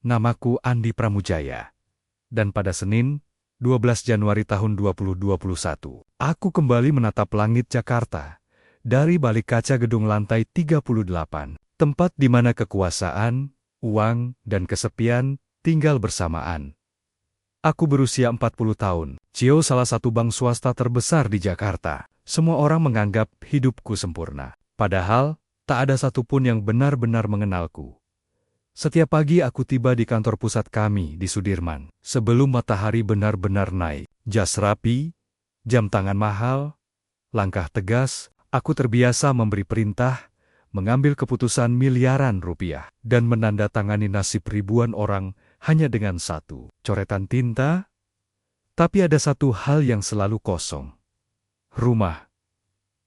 namaku Andi Pramujaya. Dan pada Senin, 12 Januari tahun 2021, aku kembali menatap langit Jakarta dari balik kaca gedung lantai 38, tempat di mana kekuasaan, uang, dan kesepian tinggal bersamaan. Aku berusia 40 tahun, CEO salah satu bank swasta terbesar di Jakarta. Semua orang menganggap hidupku sempurna. Padahal, tak ada satupun yang benar-benar mengenalku. Setiap pagi aku tiba di kantor pusat kami di Sudirman. Sebelum matahari benar-benar naik, jas rapi, jam tangan mahal, langkah tegas, aku terbiasa memberi perintah, mengambil keputusan miliaran rupiah, dan menandatangani nasib ribuan orang hanya dengan satu coretan tinta. Tapi ada satu hal yang selalu kosong. Rumah.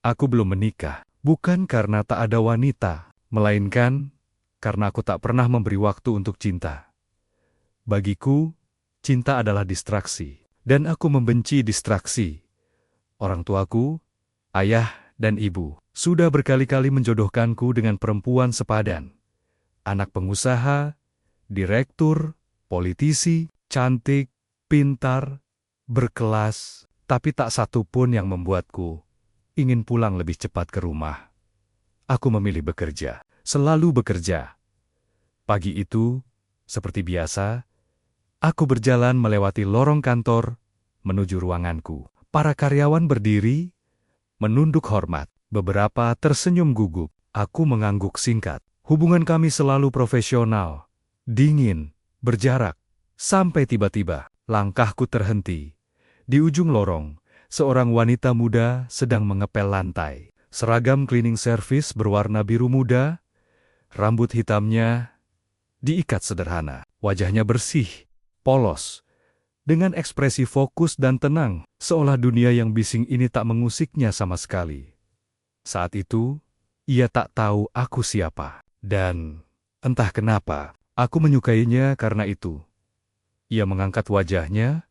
Aku belum menikah, bukan karena tak ada wanita, melainkan karena aku tak pernah memberi waktu untuk cinta. Bagiku, cinta adalah distraksi, dan aku membenci distraksi. Orang tuaku, ayah dan ibu, sudah berkali-kali menjodohkanku dengan perempuan sepadan. Anak pengusaha, direktur, politisi, cantik, pintar, berkelas, tapi tak satu pun yang membuatku ingin pulang lebih cepat ke rumah. Aku memilih bekerja. Selalu bekerja. Pagi itu, seperti biasa, aku berjalan melewati lorong kantor menuju ruanganku. Para karyawan berdiri, menunduk hormat. Beberapa tersenyum gugup. Aku mengangguk singkat. Hubungan kami selalu profesional, dingin, berjarak. Sampai tiba-tiba, langkahku terhenti. Di ujung lorong, seorang wanita muda sedang mengepel lantai. Seragam cleaning service berwarna biru muda, rambut hitamnya diikat sederhana, wajahnya bersih, polos, dengan ekspresi fokus dan tenang, seolah dunia yang bising ini tak mengusiknya sama sekali. Saat itu, ia tak tahu aku siapa, dan entah kenapa, aku menyukainya karena itu. Ia mengangkat wajahnya,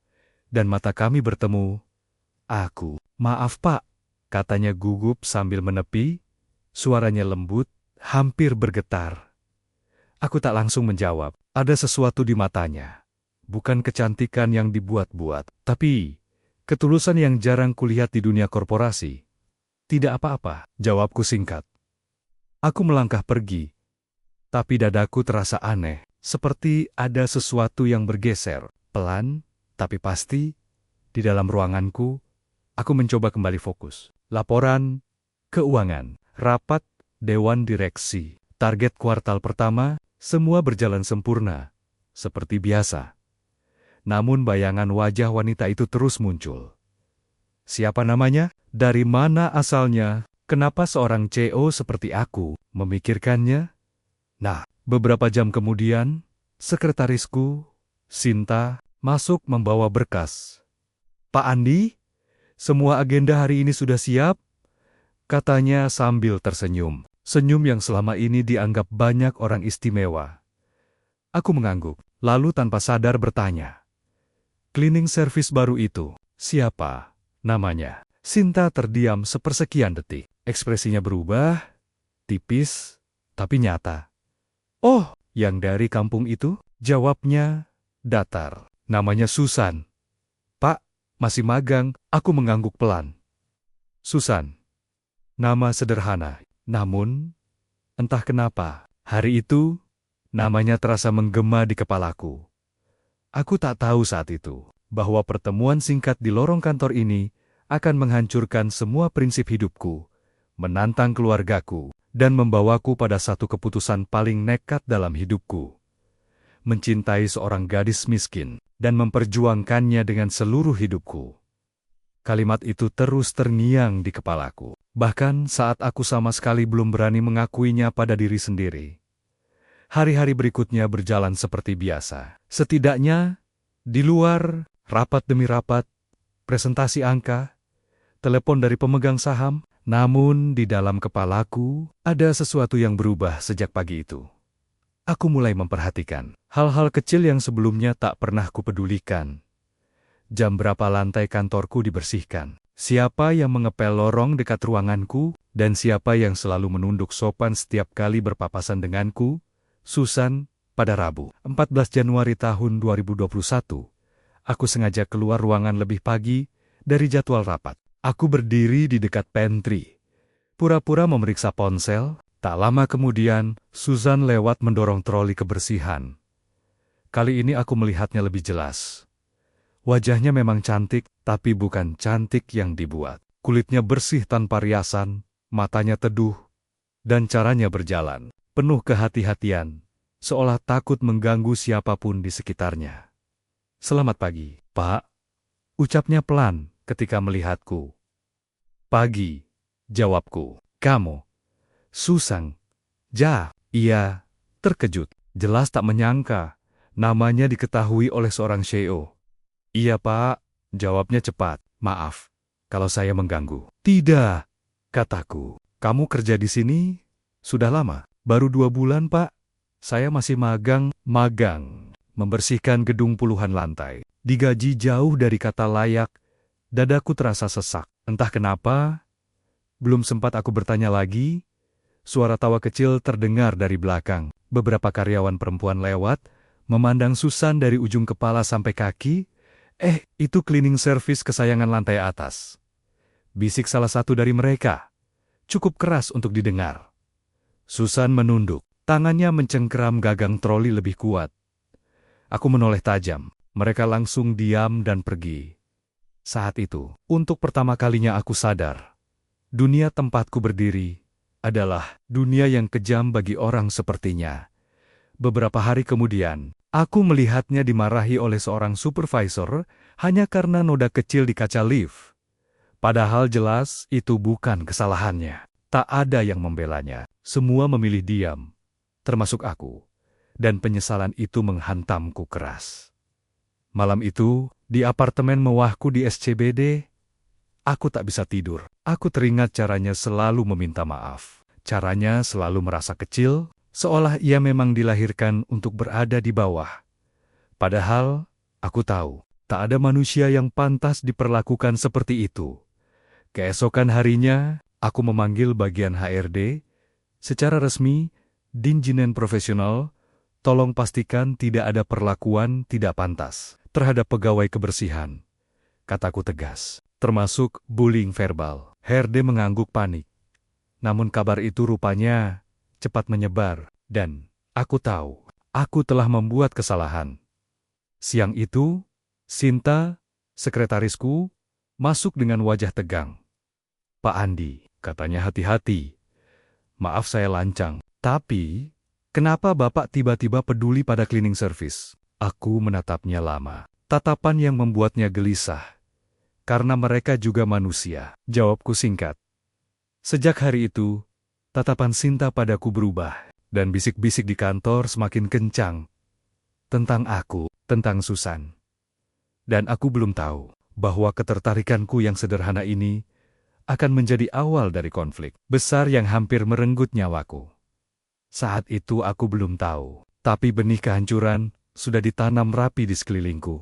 dan mata kami bertemu. Maaf Pak, katanya gugup sambil menepi, suaranya lembut, hampir bergetar. Aku tak langsung menjawab. Ada sesuatu di matanya. Bukan kecantikan yang dibuat-buat, tapi ketulusan yang jarang kulihat di dunia korporasi. Tidak apa-apa, jawabku singkat. Aku melangkah pergi, tapi dadaku terasa aneh, seperti ada sesuatu yang bergeser. Pelan, tapi pasti, di dalam ruanganku, aku mencoba kembali fokus. Laporan keuangan, rapat Dewan Direksi, target kuartal pertama, semua berjalan sempurna, seperti biasa. Namun bayangan wajah wanita itu terus muncul. Siapa namanya? Dari mana asalnya? Kenapa seorang CEO seperti aku memikirkannya? Nah, beberapa jam kemudian, sekretarisku, Sinta, masuk membawa berkas. Pak Andi, semua agenda hari ini sudah siap? Katanya sambil tersenyum. Senyum yang selama ini dianggap banyak orang istimewa. Aku mengangguk, lalu tanpa sadar bertanya. Cleaning service baru itu, siapa namanya? Sinta terdiam sepersekian detik. Ekspresinya berubah, tipis, tapi nyata. Oh, yang dari kampung itu? Jawabnya datar. Namanya Susan. Pak, masih magang, aku mengangguk pelan. Susan. Nama sederhana. Namun, entah kenapa, hari itu, namanya terasa menggema di kepalaku. Aku tak tahu saat itu, bahwa pertemuan singkat di lorong kantor ini akan menghancurkan semua prinsip hidupku, menantang keluargaku, dan membawaku pada satu keputusan paling nekat dalam hidupku. Mencintai seorang gadis miskin, dan memperjuangkannya dengan seluruh hidupku. Kalimat itu terus terngiang di kepalaku. Bahkan saat aku sama sekali belum berani mengakuinya pada diri sendiri. Hari-hari berikutnya berjalan seperti biasa. Setidaknya, di luar, rapat demi rapat, presentasi angka, telepon dari pemegang saham, namun di dalam kepalaku, ada sesuatu yang berubah sejak pagi itu. Aku mulai memperhatikan hal-hal kecil yang sebelumnya tak pernah kupedulikan. Jam berapa lantai kantorku dibersihkan? Siapa yang mengepel lorong dekat ruanganku, dan siapa yang selalu menunduk sopan setiap kali berpapasan denganku? Susan, Pada Rabu, 14 Januari tahun 2021, aku sengaja keluar ruangan lebih pagi dari jadwal rapat. Aku berdiri di dekat pantry, pura-pura memeriksa ponsel. Tak lama kemudian, Susan lewat mendorong troli kebersihan. Kali ini aku melihatnya lebih jelas. Wajahnya memang cantik, tapi bukan cantik yang dibuat. Kulitnya bersih tanpa riasan, matanya teduh, dan caranya berjalan penuh kehati-hatian, seolah takut mengganggu siapapun di sekitarnya. "Selamat pagi, Pak," ucapnya pelan ketika melihatku. "Pagi," jawabku. "Kamu, Susan?" "Ja." Ia terkejut, jelas tak menyangka namanya diketahui oleh seorang CEO. "Iya, Pak," jawabnya cepat. "Maaf kalau saya mengganggu." "Tidak," kataku. "Kamu kerja di sini sudah lama?" "Baru 2 bulan, Pak. Saya masih magang." Magang, membersihkan gedung puluhan lantai. Digaji jauh dari kata layak, dadaku terasa sesak. Entah kenapa, belum sempat aku bertanya lagi, suara tawa kecil terdengar dari belakang. Beberapa karyawan perempuan lewat, memandang Susan dari ujung kepala sampai kaki. Itu cleaning service kesayangan lantai atas," bisik salah satu dari mereka. Cukup keras untuk didengar. Susan menunduk, tangannya mencengkeram gagang troli lebih kuat. Aku menoleh tajam, mereka langsung diam dan pergi. Saat itu, untuk pertama kalinya aku sadar, dunia tempatku berdiri adalah dunia yang kejam bagi orang sepertinya. Beberapa hari kemudian, aku melihatnya dimarahi oleh seorang supervisor hanya karena noda kecil di kaca lift. Padahal jelas itu bukan kesalahannya. Tak ada yang membelanya. Semua memilih diam, termasuk aku. Dan penyesalan itu menghantamku keras. Malam itu, di apartemen mewahku di SCBD, aku tak bisa tidur. Aku teringat caranya selalu meminta maaf. Caranya selalu merasa kecil, seolah ia memang dilahirkan untuk berada di bawah. Padahal, aku tahu, tak ada manusia yang pantas diperlakukan seperti itu. Keesokan harinya, aku memanggil bagian HRD. "Secara resmi, dinjinen profesional, tolong pastikan tidak ada perlakuan tidak pantas terhadap pegawai kebersihan," kataku tegas. "Termasuk bullying verbal." HRD mengangguk panik. Namun kabar itu rupanya cepat menyebar, dan aku tahu, aku telah membuat kesalahan. Siang itu, Sinta, sekretarisku, masuk dengan wajah tegang. "Pak Andi," katanya hati-hati. "Maaf saya lancang, tapi kenapa Bapak tiba-tiba peduli pada cleaning service?" Aku menatapnya lama, tatapan yang membuatnya gelisah. "Karena mereka juga manusia," jawabku singkat. Sejak hari itu, tatapan Sinta padaku berubah, dan bisik-bisik di kantor semakin kencang. Tentang aku, tentang Susan. Dan aku belum tahu bahwa ketertarikanku yang sederhana ini akan menjadi awal dari konflik besar yang hampir merenggut nyawaku. Saat itu aku belum tahu, tapi benih kehancuran sudah ditanam rapi di sekelilingku.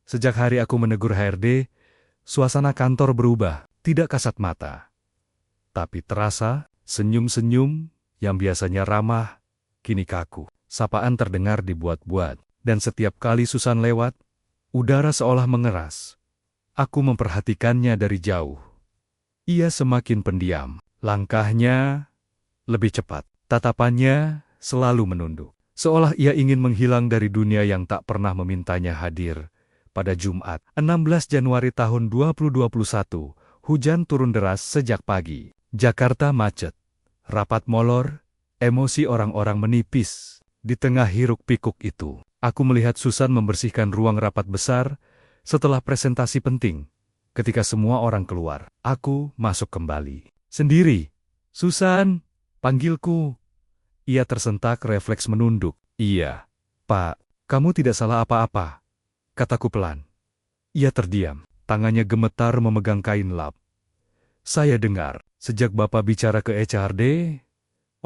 Sejak hari aku menegur HRD, suasana kantor berubah, tidak kasat mata. Tapi terasa, senyum-senyum yang biasanya ramah, kini kaku. Sapaan terdengar dibuat-buat, dan setiap kali Susan lewat, udara seolah mengeras. Aku memperhatikannya dari jauh. Ia semakin pendiam, langkahnya lebih cepat, tatapannya selalu menunduk. Seolah ia ingin menghilang dari dunia yang tak pernah memintanya hadir. Pada Jumat, 16 Januari tahun 2021, hujan turun deras sejak pagi. Jakarta macet, rapat molor, emosi orang-orang menipis. Di tengah hiruk-pikuk itu, aku melihat Susan membersihkan ruang rapat besar setelah presentasi penting. Ketika semua orang keluar, aku masuk kembali. "Sendiri, Susan," panggilku. Ia tersentak refleks menunduk. "Iya, Pak, kamu tidak salah apa-apa," kataku pelan. Ia terdiam, tangannya gemetar memegang kain lap. "Saya dengar, sejak Bapak bicara ke HRD,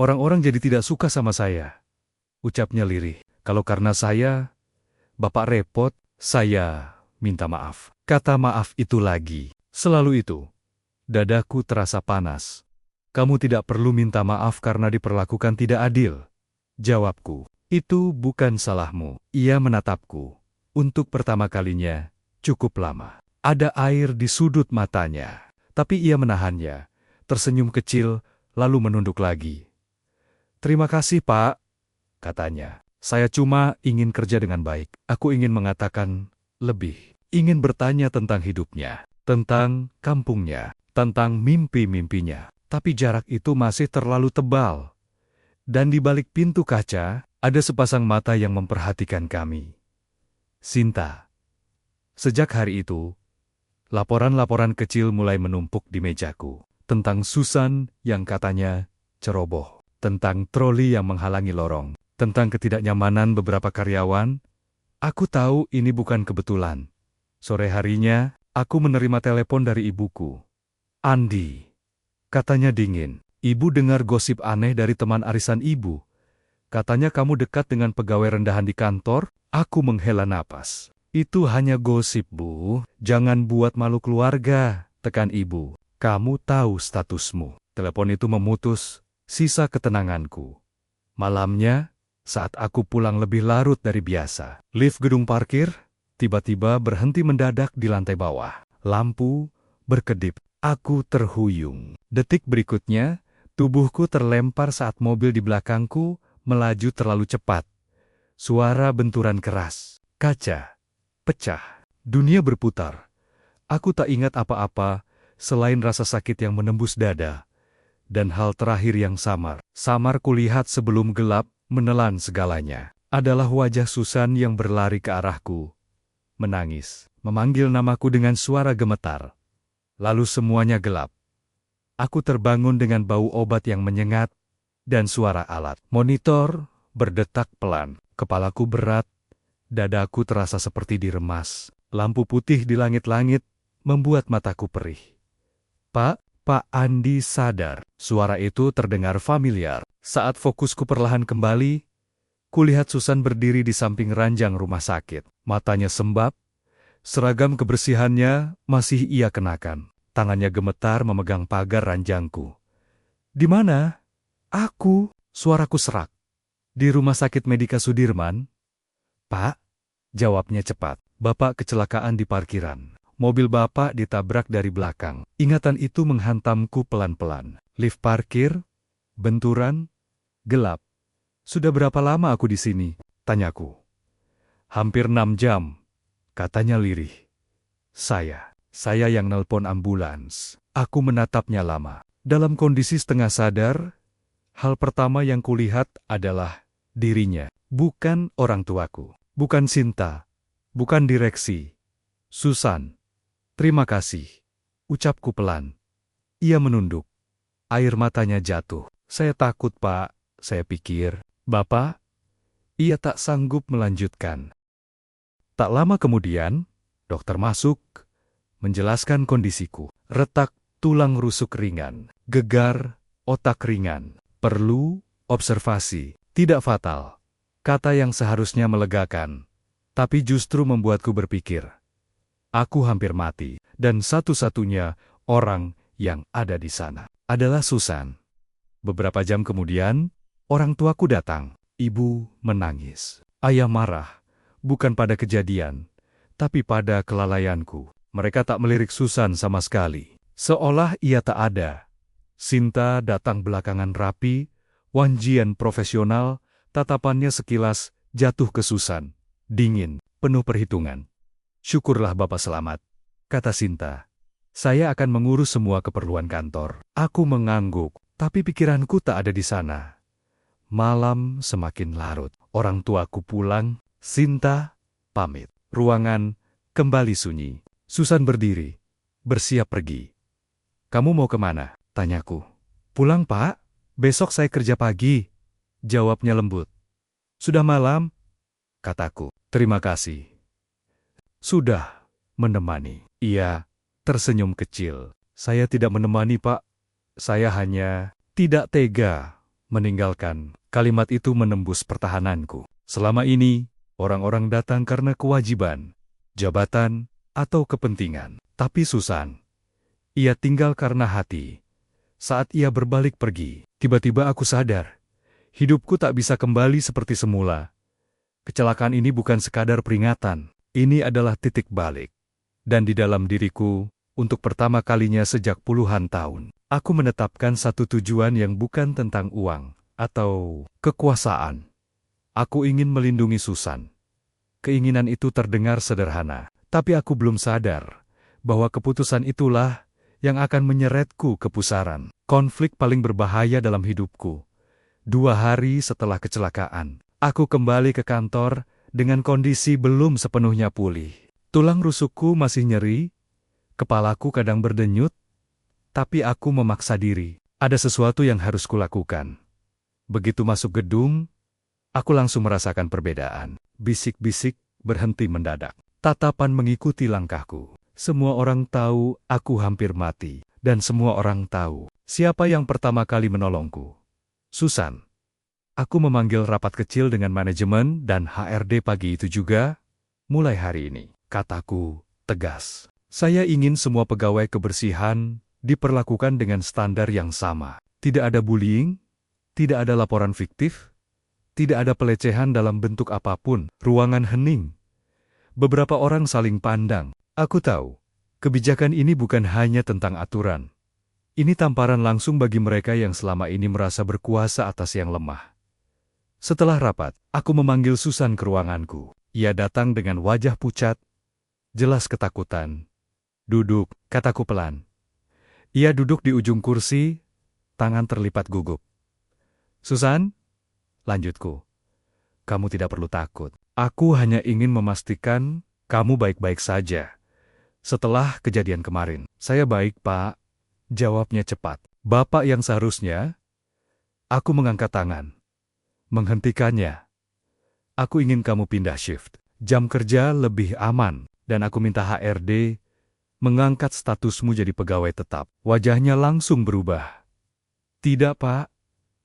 orang-orang jadi tidak suka sama saya," ucapnya lirih. "Kalau karena saya, Bapak repot, saya minta maaf." Kata maaf itu lagi, selalu itu. Dadaku terasa panas. "Kamu tidak perlu minta maaf karena diperlakukan tidak adil," jawabku. Itu bukan salahmu. Ia menatapku. Untuk pertama kalinya, cukup lama. Ada air di sudut matanya. Tapi ia menahannya. Tersenyum kecil, lalu menunduk lagi. "Terima kasih, Pak," katanya. "Saya cuma ingin kerja dengan baik. Aku ingin mengatakan lebih. Ingin bertanya tentang hidupnya, tentang kampungnya, tentang mimpi-mimpinya. Tapi jarak itu masih terlalu tebal. Dan di balik pintu kaca, ada sepasang mata yang memperhatikan kami. Sinta." Sejak hari itu, laporan-laporan kecil mulai menumpuk di mejaku. Tentang Susan yang katanya ceroboh. Tentang troli yang menghalangi lorong. Tentang ketidaknyamanan beberapa karyawan. Aku tahu ini bukan kebetulan. Sore harinya, aku menerima telepon dari ibuku. "Andi," katanya dingin. "Ibu dengar gosip aneh dari teman arisan ibu. Katanya kamu dekat dengan pegawai rendahan di kantor." Aku menghela napas. "Itu hanya gosip, Bu. Jangan buat malu keluarga," tekan ibu. "Kamu tahu statusmu." Telepon itu memutus sisa ketenanganku. Malamnya, saat aku pulang lebih larut dari biasa, lift gedung parkir tiba-tiba berhenti mendadak di lantai bawah. Lampu berkedip. Aku terhuyung. Detik berikutnya, tubuhku terlempar saat mobil di belakangku melaju terlalu cepat. Suara benturan keras. Kaca pecah. Dunia berputar. Aku tak ingat apa-apa selain rasa sakit yang menembus dada. Dan hal terakhir yang samar kulihat sebelum gelap menelan segalanya, adalah wajah Susan yang berlari ke arahku. Menangis, memanggil namaku dengan suara gemetar. Lalu semuanya gelap. Aku terbangun dengan bau obat yang menyengat dan suara alat monitor berdetak pelan. Kepalaku berat, dadaku terasa seperti diremas. Lampu putih di langit-langit membuat mataku perih. "Pak Andi sadar." Suara itu terdengar familiar. Saat fokusku perlahan kembali, kulihat Susan berdiri di samping ranjang rumah sakit. Matanya sembab, seragam kebersihannya masih ia kenakan. Tangannya gemetar memegang pagar ranjangku. "Di mana?" "Aku," suaraku serak. "Di Rumah Sakit Medika Sudirman." "Pak," jawabnya cepat. "Bapak kecelakaan di parkiran. Mobil Bapak ditabrak dari belakang." Ingatan itu menghantamku pelan-pelan. Lift parkir, benturan, gelap. "Sudah berapa lama aku di sini?" tanyaku. "Hampir 6 jam," katanya lirih. Saya yang nelpon ambulans." Aku menatapnya lama. Dalam kondisi setengah sadar, hal pertama yang kulihat adalah dirinya. Bukan orang tuaku, bukan Sinta, bukan direksi. "Susan, terima kasih," ucapku pelan. Ia menunduk. Air matanya jatuh. "Saya takut, Pak," saya pikir. "Bapak?" Ia tak sanggup melanjutkan. Tak lama kemudian, dokter masuk, menjelaskan kondisiku. Retak tulang rusuk ringan, gegar otak ringan, perlu observasi, tidak fatal. Kata yang seharusnya melegakan, tapi justru membuatku berpikir. Aku hampir mati, dan satu-satunya orang yang ada di sana adalah Susan. Beberapa jam kemudian, orang tuaku datang. Ibu menangis. Ayah marah, bukan pada kejadian, tapi pada kelalaianku. Mereka tak melirik Susan sama sekali, seolah ia tak ada. Sinta datang belakangan rapi, wanjian profesional, tatapannya sekilas jatuh ke Susan. Dingin, penuh perhitungan. "Syukurlah Bapak selamat," kata Sinta. "Saya akan mengurus semua keperluan kantor." Aku mengangguk, tapi pikiranku tak ada di sana. Malam semakin larut. Orang tuaku pulang, Sinta pamit. Ruangan kembali sunyi. Susan berdiri, bersiap pergi. "Kamu mau kemana?" tanyaku. "Pulang, Pak. Besok saya kerja pagi," jawabnya lembut. "Sudah malam," kataku. "Terima kasih sudah menemani." Ia tersenyum kecil. "Saya tidak menemani, Pak. Saya hanya tidak tega meninggalkan." Kalimat itu menembus pertahananku. Selama ini, orang-orang datang karena kewajiban, jabatan, atau kepentingan. Tapi Susan, ia tinggal karena hati. Saat ia berbalik pergi, tiba-tiba aku sadar, Hidupku tak bisa kembali seperti semula. Kecelakaan ini bukan sekadar peringatan. Ini adalah titik balik. Dan di dalam diriku, untuk pertama kalinya sejak puluhan tahun, aku menetapkan satu tujuan yang bukan tentang uang atau kekuasaan. Aku ingin melindungi Susan. Keinginan itu terdengar sederhana, tapi aku belum sadar bahwa keputusan itulah yang akan menyeretku ke pusaran konflik paling berbahaya dalam hidupku. 2 hari setelah kecelakaan, aku kembali ke kantor dengan kondisi belum sepenuhnya pulih. Tulang rusukku masih nyeri, kepalaku kadang berdenyut, tapi aku memaksa diri. Ada sesuatu yang harus kulakukan. Begitu masuk gedung, aku langsung merasakan perbedaan. Bisik-bisik berhenti mendadak. Tatapan mengikuti langkahku. Semua orang tahu aku hampir mati, dan semua orang tahu siapa yang pertama kali menolongku. Susan. Aku memanggil rapat kecil dengan manajemen dan HRD pagi itu juga. Mulai hari ini, kataku tegas. Saya ingin semua pegawai kebersihan diperlakukan dengan standar yang sama. Tidak ada bullying, tidak ada laporan fiktif, tidak ada pelecehan dalam bentuk apapun. Ruangan hening. Beberapa orang saling pandang. Aku tahu, kebijakan ini bukan hanya tentang aturan. Ini tamparan langsung bagi mereka yang selama ini merasa berkuasa atas yang lemah. Setelah rapat, aku memanggil Susan ke ruanganku. Ia datang dengan wajah pucat, jelas ketakutan. Duduk, kataku pelan. Ia duduk di ujung kursi, tangan terlipat gugup. Susan, lanjutku. Kamu tidak perlu takut. Aku hanya ingin memastikan kamu baik-baik saja. Setelah kejadian kemarin, saya baik, Pak. Jawabnya cepat. Bapak yang seharusnya, aku mengangkat tangan. Menghentikannya. Aku ingin kamu pindah shift. Jam kerja lebih aman, dan aku minta HRD mengangkat statusmu jadi pegawai tetap. Wajahnya langsung berubah. Tidak, Pak,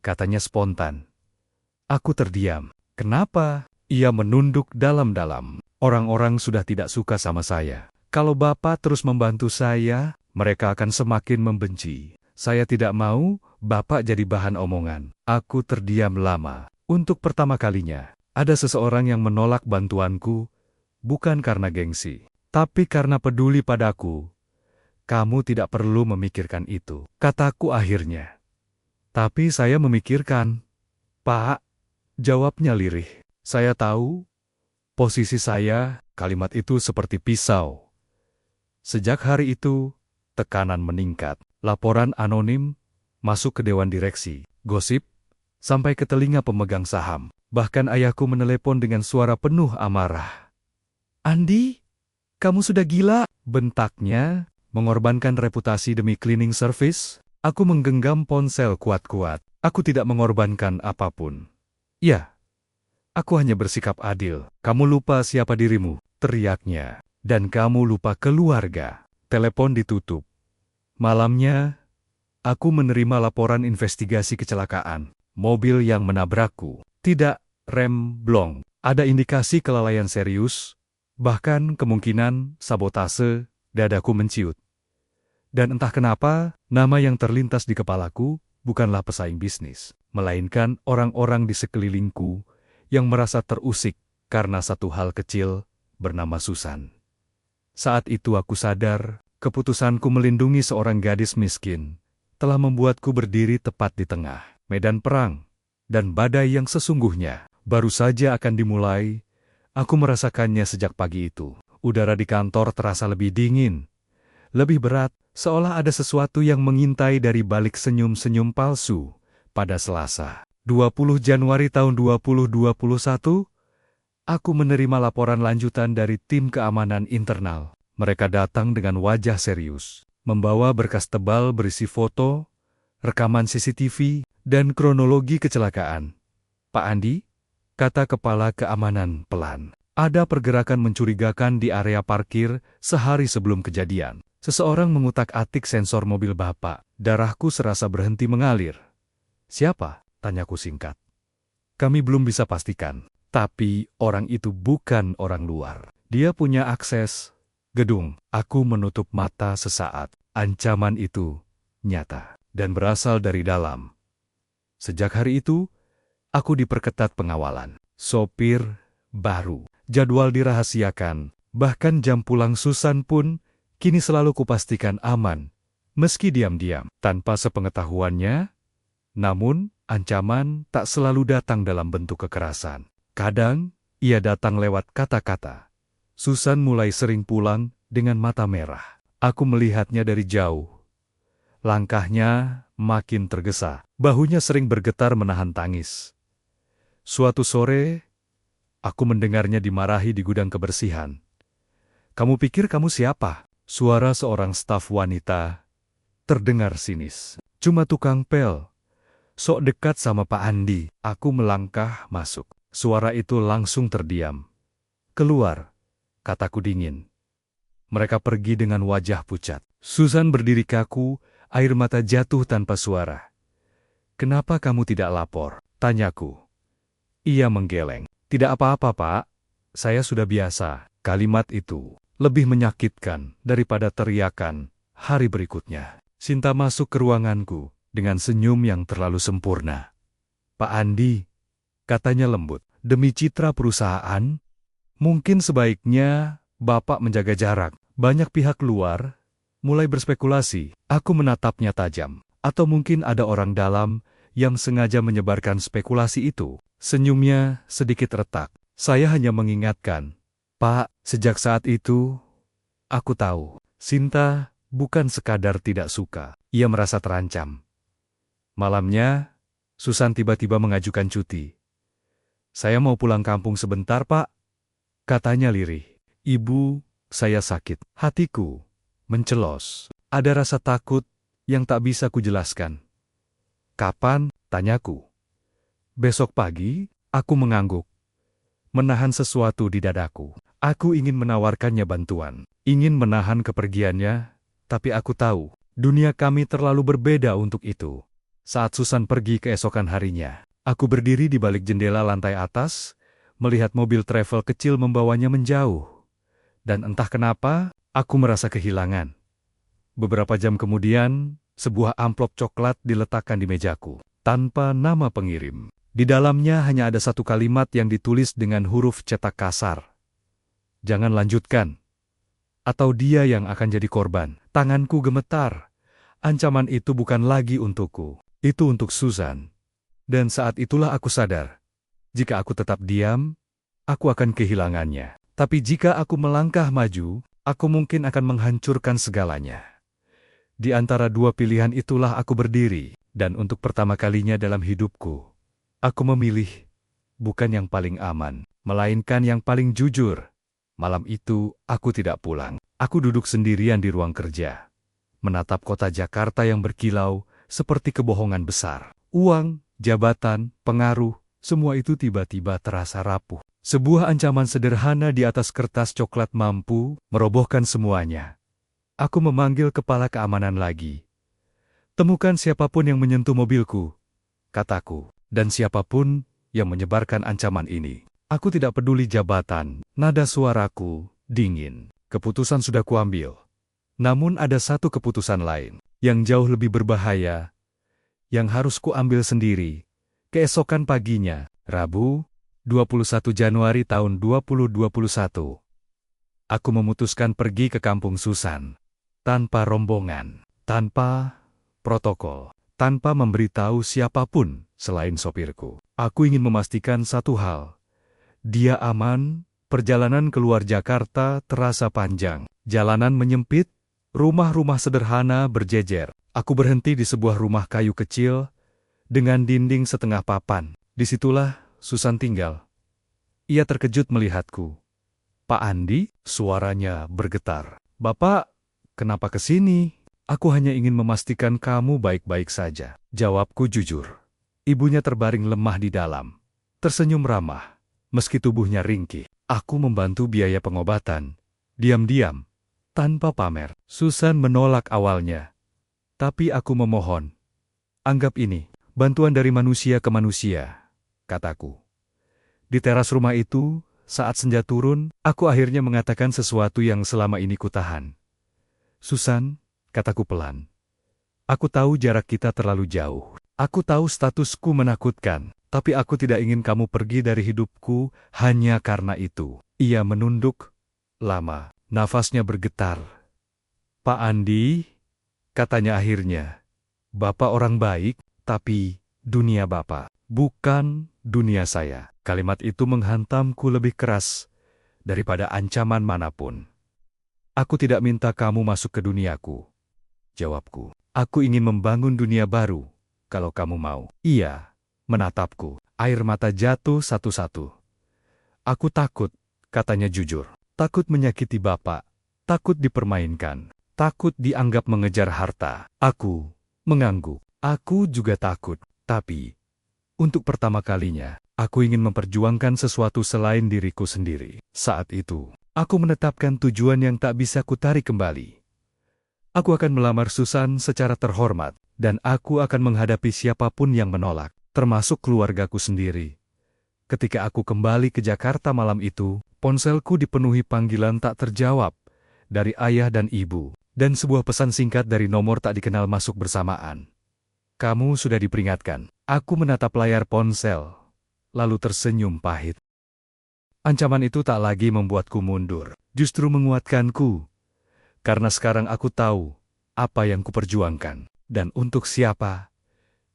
katanya spontan. Aku terdiam. Kenapa? Ia menunduk dalam-dalam. Orang-orang sudah tidak suka sama saya. Kalau Bapak terus membantu saya, mereka akan semakin membenci. Saya tidak mau Bapak jadi bahan omongan. Aku terdiam lama. Untuk pertama kalinya, ada seseorang yang menolak bantuanku, bukan karena gengsi, tapi karena peduli padaku. Kamu tidak perlu memikirkan itu, kataku akhirnya. Tapi saya memikirkan. Pak, jawabnya lirih. Saya tahu, posisi saya, kalimat itu seperti pisau. Sejak hari itu, tekanan meningkat. Laporan anonim masuk ke dewan direksi, gosip, sampai ke telinga pemegang saham. Bahkan ayahku menelepon dengan suara penuh amarah. Andi, kamu sudah gila, bentaknya, mengorbankan reputasi demi cleaning service. Aku menggenggam ponsel kuat-kuat. Aku tidak mengorbankan apapun. Ya, aku hanya bersikap adil. Kamu lupa siapa dirimu, teriaknya. Dan kamu lupa keluarga. Telepon ditutup. Malamnya, aku menerima laporan investigasi kecelakaan. Mobil yang menabrakku. Tidak, rem blong. Ada indikasi kelalaian serius, bahkan kemungkinan sabotase. Dadaku menciut. Dan entah kenapa, nama yang terlintas di kepalaku bukanlah pesaing bisnis, melainkan orang-orang di sekelilingku yang merasa terusik karena satu hal kecil bernama Susan. Saat itu aku sadar, keputusanku melindungi seorang gadis miskin telah membuatku berdiri tepat di tengah medan perang, dan badai yang sesungguhnya baru saja akan dimulai. Aku merasakannya sejak pagi itu. Udara di kantor terasa lebih dingin, lebih berat, seolah ada sesuatu yang mengintai dari balik senyum-senyum palsu. Pada Selasa, 20 Januari tahun 2021, aku menerima laporan lanjutan dari tim keamanan internal. Mereka datang dengan wajah serius, membawa berkas tebal berisi foto, rekaman CCTV, dan kronologi kecelakaan. Pak Andi, kata kepala keamanan pelan. Ada pergerakan mencurigakan di area parkir sehari sebelum kejadian. Seseorang mengutak-atik sensor mobil Bapak. Darahku serasa berhenti mengalir. Siapa? Tanyaku singkat. Kami belum bisa pastikan. Tapi orang itu bukan orang luar. Dia punya akses gedung. Aku menutup mata sesaat. Ancaman itu nyata dan berasal dari dalam. Sejak hari itu, Aku diperketat pengawalan. Sopir baru. Jadwal dirahasiakan. Bahkan jam pulang Susan pun kini selalu kupastikan aman. Meski diam-diam, tanpa sepengetahuannya. Namun, ancaman tak selalu datang dalam bentuk kekerasan. Kadang, ia datang lewat kata-kata. Susan mulai sering pulang dengan mata merah. Aku melihatnya dari jauh. Langkahnya makin tergesa. Bahunya sering bergetar menahan tangis. Suatu sore, aku mendengarnya dimarahi di gudang kebersihan. "Kamu pikir kamu siapa?" Suara seorang staf wanita terdengar sinis. "Cuma tukang pel. Sok dekat sama Pak Andi." Aku melangkah masuk. Suara itu langsung terdiam. "Keluar," kataku dingin. Mereka pergi dengan wajah pucat. Susan berdiri kaku, air mata jatuh tanpa suara. "Kenapa kamu tidak lapor?" tanyaku. Ia menggeleng. "Tidak apa-apa, Pak. Saya sudah biasa." Kalimat itu lebih menyakitkan daripada teriakan hari berikutnya. Sinta masuk ke ruanganku dengan senyum yang terlalu sempurna. "Pak Andi," katanya lembut, "demi citra perusahaan, mungkin sebaiknya Bapak menjaga jarak." Banyak pihak luar mulai berspekulasi. Aku menatapnya tajam. Atau mungkin ada orang dalam yang sengaja menyebarkan spekulasi itu. Senyumnya sedikit retak. Saya hanya mengingatkan, "Pak, sejak saat itu, aku tahu, Sinta bukan sekadar tidak suka. Ia merasa terancam." Malamnya, Susan tiba-tiba mengajukan cuti. "Saya mau pulang kampung sebentar, Pak," katanya lirih. "Ibu, saya sakit." Hatiku mencelos. Ada rasa takut yang tak bisa kujelaskan. "Kapan?" tanyaku. "Besok pagi." Aku mengangguk, menahan sesuatu di dadaku. Aku ingin menawarkannya bantuan, ingin menahan kepergiannya, tapi aku tahu, dunia kami terlalu berbeda untuk itu. Saat Susan pergi keesokan harinya, aku berdiri di balik jendela lantai atas, melihat mobil travel kecil membawanya menjauh. Dan entah kenapa, aku merasa kehilangan. Beberapa jam kemudian, sebuah amplop coklat diletakkan di mejaku, tanpa nama pengirim. Di dalamnya hanya ada satu kalimat yang ditulis dengan huruf cetak kasar. "Jangan lanjutkan, atau dia yang akan jadi korban." Tanganku gemetar. Ancaman itu bukan lagi untukku, itu untuk Susan. Dan saat itulah aku sadar, jika aku tetap diam, aku akan kehilangannya. Tapi jika aku melangkah maju, aku mungkin akan menghancurkan segalanya. Di antara dua pilihan itulah aku berdiri, dan untuk pertama kalinya dalam hidupku, aku memilih bukan yang paling aman, melainkan yang paling jujur. Malam itu, aku tidak pulang. Aku duduk sendirian di ruang kerja, menatap kota Jakarta yang berkilau seperti kebohongan besar. Uang, jabatan, pengaruh, semua itu tiba-tiba terasa rapuh. Sebuah ancaman sederhana di atas kertas coklat mampu merobohkan semuanya. Aku memanggil kepala keamanan lagi. "Temukan siapapun yang menyentuh mobilku," kataku. "Dan siapapun yang menyebarkan ancaman ini." Aku tidak peduli jabatan, nada suaraku dingin. Keputusan sudah kuambil. Namun ada satu keputusan lain, yang jauh lebih berbahaya, yang harus kuambil sendiri. Keesokan paginya, Rabu, 21 Januari tahun 2021. Aku memutuskan pergi ke kampung Susan. Tanpa rombongan, tanpa protokol, tanpa memberitahu siapapun selain sopirku. Aku ingin memastikan satu hal. Dia aman, perjalanan keluar Jakarta terasa panjang. Jalanan menyempit, rumah-rumah sederhana berjejer. Aku berhenti di sebuah rumah kayu kecil dengan dinding setengah papan. Disitulah Susan tinggal. Ia terkejut melihatku. "Pak Andi?" Suaranya bergetar. "Bapak, kenapa ke sini?" "Aku hanya ingin memastikan kamu baik-baik saja," jawabku jujur. Ibunya terbaring lemah di dalam, tersenyum ramah, meski tubuhnya ringkih. Aku membantu biaya pengobatan, diam-diam, tanpa pamer. Susan menolak awalnya, tapi aku memohon. "Anggap ini bantuan dari manusia ke manusia," kataku. Di teras rumah itu, saat senja turun, aku akhirnya mengatakan sesuatu yang selama ini kutahan. "Susan," kataku pelan, "aku tahu jarak kita terlalu jauh. Aku tahu statusku menakutkan, Tapi aku tidak ingin kamu pergi dari hidupku hanya karena itu. Ia menunduk lama, nafasnya bergetar. Pak Andi, katanya akhirnya, Bapak orang baik, tapi dunia Bapak, bukan dunia saya. Kalimat itu menghantamku lebih keras daripada ancaman manapun. Aku tidak minta kamu masuk ke duniaku, jawabku. Aku ingin membangun dunia baru, kalau kamu mau. Ia menatapku, air mata jatuh satu-satu. Aku takut, katanya jujur. Takut menyakiti Bapak, takut dipermainkan, takut dianggap mengejar harta. Aku mengangguk. Aku juga takut, tapi untuk pertama kalinya, aku ingin memperjuangkan sesuatu selain diriku sendiri. Saat itu, aku menetapkan tujuan yang tak bisa kutarik kembali. Aku akan melamar Susan secara terhormat, dan aku akan menghadapi siapapun yang menolak, termasuk keluargaku sendiri. Ketika aku kembali ke Jakarta malam itu, ponselku dipenuhi panggilan tak terjawab dari ayah dan ibu, dan sebuah pesan singkat dari nomor tak dikenal masuk bersamaan. Kamu sudah diperingatkan. Aku menatap layar ponsel, lalu tersenyum pahit. Ancaman itu tak lagi membuatku mundur, justru menguatkanku. Karena sekarang aku tahu apa yang kuperjuangkan, dan untuk siapa.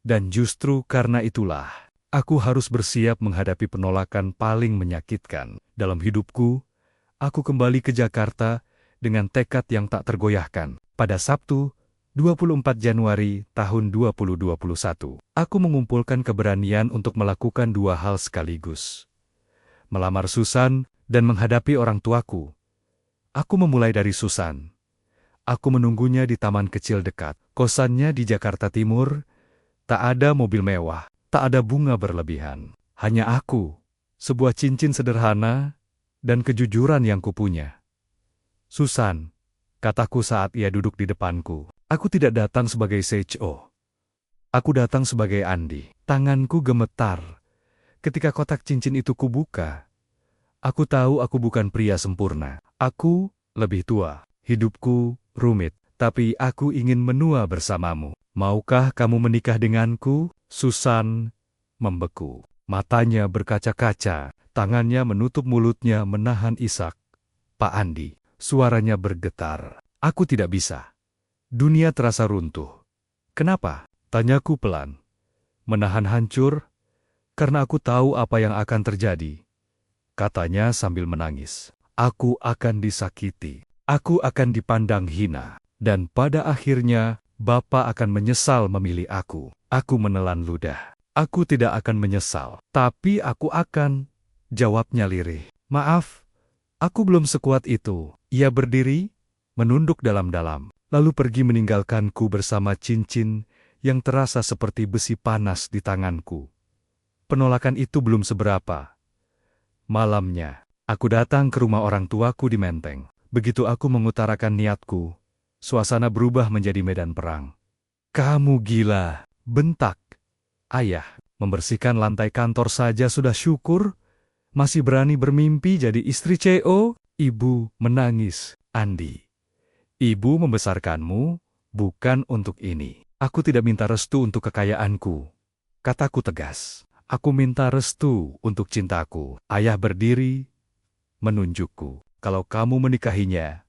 Dan justru karena itulah, aku harus bersiap menghadapi penolakan paling menyakitkan. Dalam hidupku, aku kembali ke Jakarta dengan tekad yang tak tergoyahkan. Pada Sabtu, 24 Januari tahun 2021, aku mengumpulkan keberanian untuk melakukan dua hal sekaligus. Melamar Susan dan menghadapi orang tuaku. Aku memulai dari Susan. Aku menunggunya di taman kecil dekat. Kosannya di Jakarta Timur, tak ada mobil mewah, tak ada bunga berlebihan. Hanya aku, sebuah cincin sederhana, dan kejujuran yang kupunya. Susan, kataku saat ia duduk di depanku. Aku tidak datang sebagai CEO. Aku datang sebagai Andi. Tanganku gemetar. Ketika kotak cincin itu kubuka, aku tahu aku bukan pria sempurna. Aku lebih tua. Hidupku rumit, tapi aku ingin menua bersamamu. Maukah kamu menikah denganku? Susan membeku. Matanya berkaca-kaca, tangannya menutup mulutnya menahan isak. Pak Andi, suaranya bergetar. Aku tidak bisa. Dunia terasa runtuh. Kenapa? Tanyaku pelan. Menahan hancur, karena aku tahu apa yang akan terjadi. Katanya sambil menangis. Aku akan disakiti. Aku akan dipandang hina. Dan pada akhirnya, Bapak akan menyesal memilih aku. Aku menelan ludah. Aku tidak akan menyesal. Tapi aku akan, jawabnya lirih. Maaf, aku belum sekuat itu. Ia berdiri, menunduk dalam-dalam, lalu pergi meninggalkanku bersama cincin yang terasa seperti besi panas di tanganku. Penolakan itu belum seberapa. Malamnya, aku datang ke rumah orang tuaku di Menteng. Begitu aku mengutarakan niatku, suasana berubah menjadi medan perang. Kamu gila, bentak. Ayah, membersihkan lantai kantor saja sudah syukur, masih berani bermimpi jadi istri CEO? Ibu menangis. Andi, ibu membesarkanmu, bukan untuk ini. Aku tidak minta restu untuk kekayaanku. Kataku tegas. Aku minta restu untuk cintaku. Ayah berdiri, menunjukku. Kalau kamu menikahinya,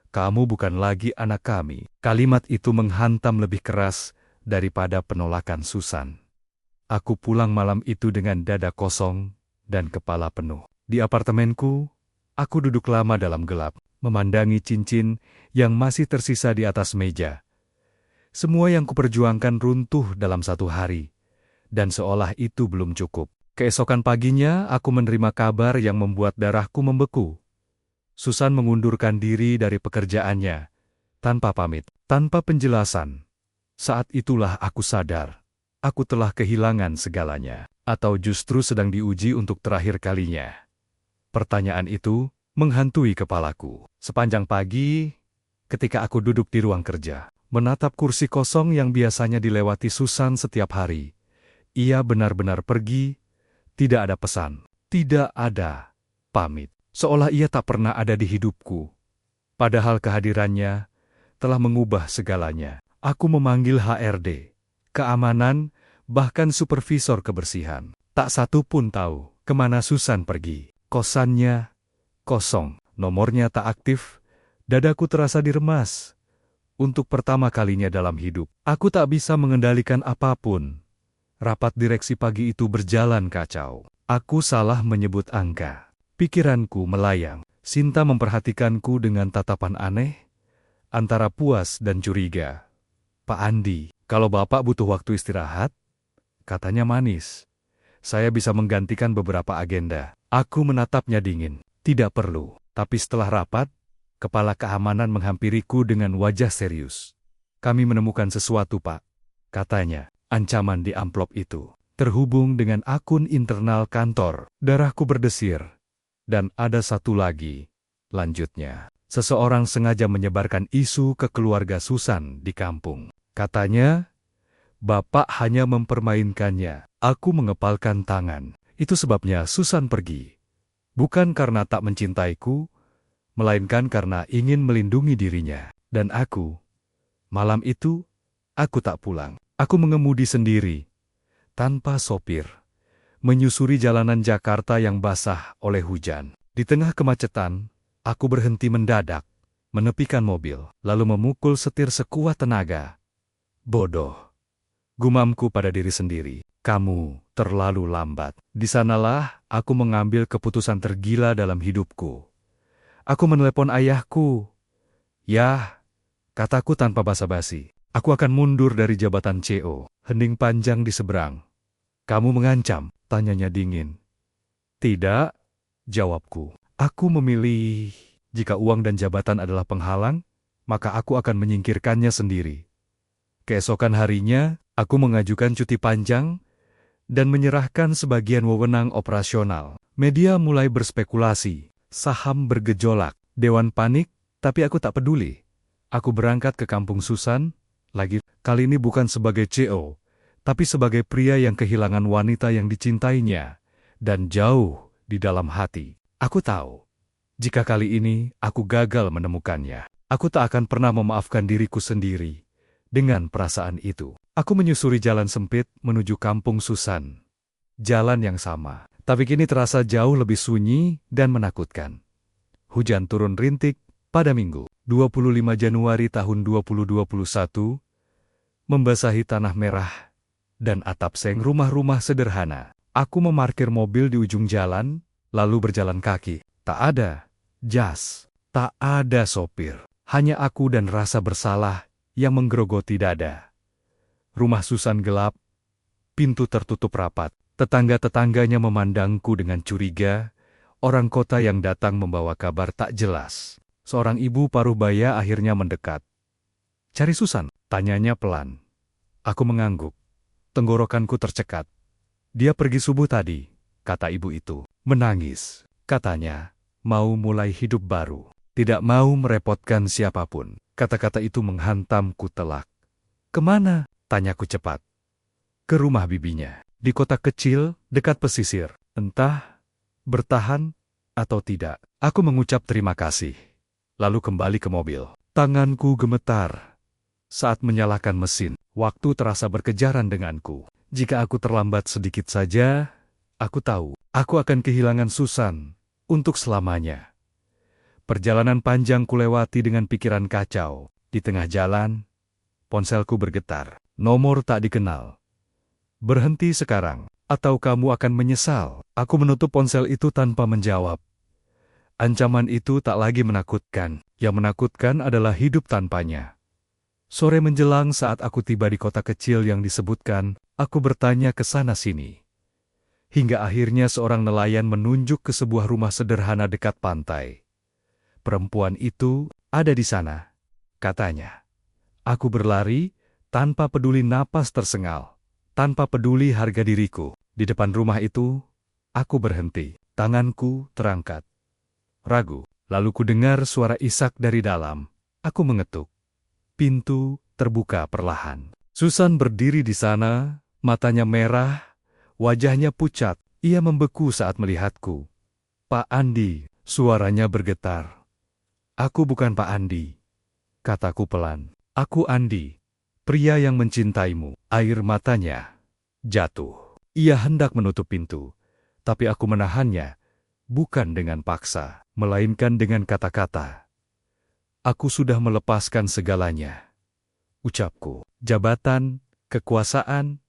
kamu bukan lagi anak kami. Kalimat itu menghantam lebih keras daripada penolakan Susan. Aku pulang malam itu dengan dada kosong dan kepala penuh. Di apartemenku, aku duduk lama dalam gelap, memandangi cincin yang masih tersisa di atas meja. Semua yang kuperjuangkan runtuh dalam satu hari, dan seolah itu belum cukup. Keesokan paginya, aku menerima kabar yang membuat darahku membeku. Susan mengundurkan diri dari pekerjaannya, tanpa pamit, tanpa penjelasan. Saat itulah aku sadar, aku telah kehilangan segalanya, atau justru sedang diuji untuk terakhir kalinya. Pertanyaan itu menghantui kepalaku. Sepanjang pagi, ketika aku duduk di ruang kerja, menatap kursi kosong yang biasanya dilewati Susan setiap hari, ia benar-benar pergi, tidak ada pesan, tidak ada pamit. Seolah ia tak pernah ada di hidupku. Padahal kehadirannya telah mengubah segalanya. Aku memanggil HRD, keamanan, bahkan supervisor kebersihan. Tak satu pun tahu kemana Susan pergi. Kosannya kosong, nomornya tak aktif. Dadaku terasa diremas. Untuk pertama kalinya dalam hidup, aku tak bisa mengendalikan apapun. Rapat direksi pagi itu berjalan kacau. Aku salah menyebut angka. Pikiranku melayang. Sinta memperhatikanku dengan tatapan aneh, antara puas dan curiga. Pak Andi, kalau Bapak butuh waktu istirahat, katanya manis. Saya bisa menggantikan beberapa agenda. Aku menatapnya dingin. Tidak perlu. Tapi setelah rapat, kepala keamanan menghampiriku dengan wajah serius. Kami menemukan sesuatu, Pak, katanya. Ancaman di amplop itu terhubung dengan akun internal kantor. Darahku berdesir. Dan ada satu lagi, lanjutnya. Seseorang sengaja menyebarkan isu ke keluarga Susan di kampung. Katanya, Bapak hanya mempermainkannya. Aku mengepalkan tangan. Itu sebabnya Susan pergi. Bukan karena tak mencintaiku, melainkan karena ingin melindungi dirinya. Dan aku, malam itu, aku tak pulang. Aku mengemudi sendiri, tanpa sopir, menyusuri jalanan Jakarta yang basah oleh hujan. Di tengah kemacetan, aku berhenti mendadak, menepikan mobil, lalu memukul setir sekuat tenaga. Bodoh. Gumamku pada diri sendiri. Kamu terlalu lambat. Di sanalah aku mengambil keputusan tergila dalam hidupku. Aku menelepon ayahku. Yah, kataku tanpa basa-basi. Aku akan mundur dari jabatan CO. Hening panjang di seberang. Kamu mengancam? Tanyanya dingin. Tidak, jawabku. Aku memilih. Jika uang dan jabatan adalah penghalang, maka aku akan menyingkirkannya sendiri. Keesokan harinya, aku mengajukan cuti panjang dan menyerahkan sebagian wewenang operasional. Media mulai berspekulasi, saham bergejolak, dewan panik, tapi aku tak peduli. Aku berangkat ke kampung Susan, kali ini bukan sebagai CO, tapi sebagai pria yang kehilangan wanita yang dicintainya, dan jauh di dalam hati. Aku tahu, jika kali ini aku gagal menemukannya, aku tak akan pernah memaafkan diriku sendiri. Dengan perasaan itu, aku menyusuri jalan sempit menuju kampung Susan. Jalan yang sama, tapi kini terasa jauh lebih sunyi dan menakutkan. Hujan turun rintik pada Minggu, 25 Januari tahun 2021, membasahi tanah merah dan atap seng rumah-rumah sederhana. Aku memarkir mobil di ujung jalan, lalu berjalan kaki. Tak ada jas, tak ada sopir, hanya aku dan rasa bersalah yang menggerogoti dada. Rumah Susan gelap, pintu tertutup rapat. Tetangga-tetangganya memandangku dengan curiga, orang kota yang datang membawa kabar tak jelas. Seorang ibu paruh baya akhirnya mendekat. Cari Susan? Tanyanya pelan. Aku mengangguk. Tenggorokanku tercekat. Dia pergi subuh tadi, kata ibu itu. Menangis. Katanya, mau mulai hidup baru. Tidak mau merepotkan siapapun. Kata-kata itu menghantamku telak. Kemana? Tanyaku cepat. Ke rumah bibinya. Di kota kecil, dekat pesisir. Entah, bertahan atau tidak. Aku mengucap terima kasih. Lalu kembali ke mobil. Tanganku gemetar saat menyalakan mesin. Waktu terasa berkejaran denganku. Jika aku terlambat sedikit saja, aku tahu, aku akan kehilangan Susan untuk selamanya. Perjalanan panjang kulewati dengan pikiran kacau. Di tengah jalan, ponselku bergetar. Nomor tak dikenal. Berhenti sekarang, atau kamu akan menyesal. Aku menutup ponsel itu tanpa menjawab. Ancaman itu tak lagi menakutkan. Yang menakutkan adalah hidup tanpanya. Sore menjelang saat aku tiba di kota kecil yang disebutkan, aku bertanya ke sana-sini. Hingga akhirnya seorang nelayan menunjuk ke sebuah rumah sederhana dekat pantai. Perempuan itu ada di sana, katanya. Aku berlari, tanpa peduli napas tersengal, tanpa peduli harga diriku. Di depan rumah itu, aku berhenti, tanganku terangkat. Ragu, lalu ku dengar suara isak dari dalam. Aku mengetuk. Pintu terbuka perlahan. Susan berdiri di sana, matanya merah, wajahnya pucat. Ia membeku saat melihatku. Pak Andi, suaranya bergetar. Aku bukan Pak Andi, kataku pelan. Aku Andi, pria yang mencintaimu. Air matanya jatuh. Ia hendak menutup pintu, tapi aku menahannya, bukan dengan paksa, melainkan dengan kata-kata. Aku sudah melepaskan segalanya. Ucapku, jabatan, kekuasaan,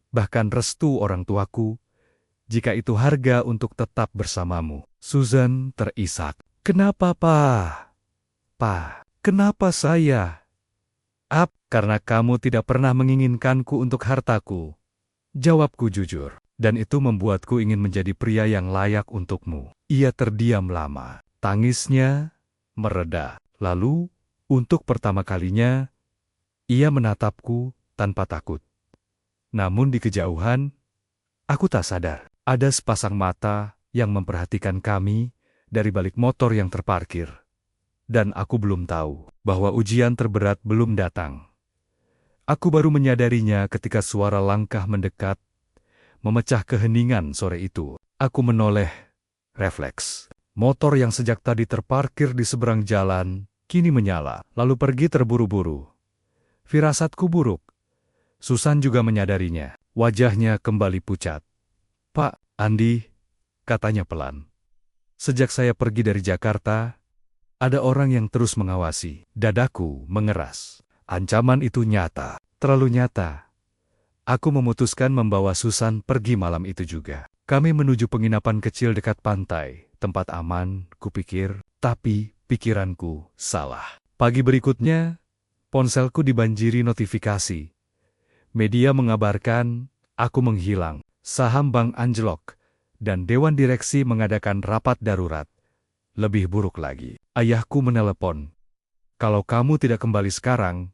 bahkan restu orang tuaku, jika itu harga untuk tetap bersamamu. Susan terisak. Kenapa, Pa? Pa, kenapa saya? Karena kamu tidak pernah menginginkanku untuk hartaku. Jawabku jujur, dan itu membuatku ingin menjadi pria yang layak untukmu. Ia terdiam lama. Tangisnya mereda. Lalu, untuk pertama kalinya, ia menatapku tanpa takut. Namun di kejauhan, aku tak sadar. Ada sepasang mata yang memperhatikan kami dari balik motor yang terparkir. Dan aku belum tahu bahwa ujian terberat belum datang. Aku baru menyadarinya ketika suara langkah mendekat, memecah keheningan sore itu. Aku menoleh, refleks. Motor yang sejak tadi terparkir di seberang jalan, kini menyala, lalu pergi terburu-buru. Firasatku buruk. Susan juga menyadarinya. Wajahnya kembali pucat. Pak, Andi, katanya pelan. Sejak saya pergi dari Jakarta, ada orang yang terus mengawasi. Dadaku mengeras. Ancaman itu nyata, terlalu nyata. Aku memutuskan membawa Susan pergi malam itu juga. Kami menuju penginapan kecil dekat pantai, tempat aman, kupikir, tapi pikiranku salah. Pagi berikutnya, ponselku dibanjiri notifikasi. Media mengabarkan aku menghilang, saham bank anjlok, dan dewan direksi mengadakan rapat darurat. Lebih buruk lagi, ayahku menelepon. Kalau kamu tidak kembali sekarang,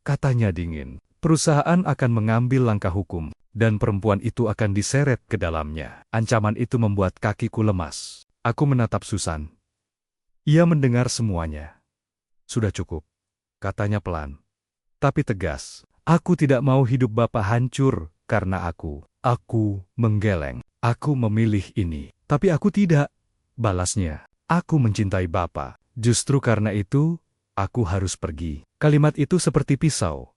katanya dingin, perusahaan akan mengambil langkah hukum, dan perempuan itu akan diseret ke dalamnya. Ancaman itu membuat kakiku lemas. Aku menatap Susan. Ia mendengar semuanya. Sudah cukup, katanya pelan, tapi tegas. Aku tidak mau hidup Bapak hancur karena aku. Aku menggeleng. Aku memilih ini. Tapi aku tidak, balasnya. Aku mencintai Bapak. Justru karena itu, aku harus pergi. Kalimat itu seperti pisau.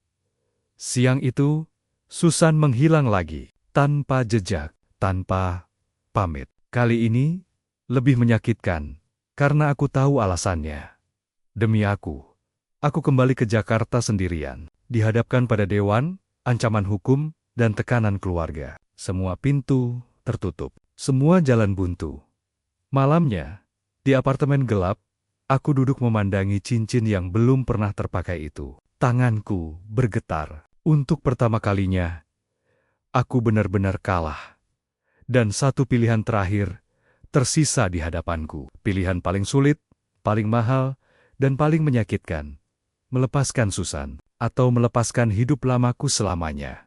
Siang itu, Susan menghilang lagi. Tanpa jejak, tanpa pamit. Kali ini, lebih menyakitkan. Karena aku tahu alasannya. Demi aku kembali ke Jakarta sendirian. Dihadapkan pada dewan, ancaman hukum, dan tekanan keluarga. Semua pintu tertutup. Semua jalan buntu. Malamnya, di apartemen gelap, aku duduk memandangi cincin yang belum pernah terpakai itu. Tanganku bergetar. Untuk pertama kalinya, aku benar-benar kalah. Dan satu pilihan terakhir tersisa di hadapanku. Pilihan paling sulit, paling mahal, dan paling menyakitkan. Melepaskan Susan, atau melepaskan hidup lamaku selamanya.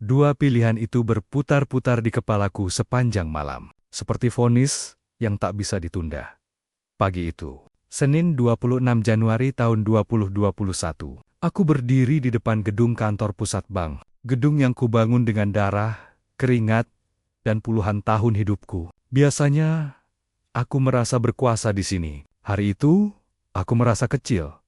Dua pilihan itu berputar-putar di kepalaku sepanjang malam. Seperti vonis yang tak bisa ditunda. Pagi itu, Senin 26 Januari tahun 2021. Aku berdiri di depan gedung kantor pusat bank. Gedung yang kubangun dengan darah, keringat, dan puluhan tahun hidupku. Biasanya, aku merasa berkuasa di sini. Hari itu, aku merasa kecil.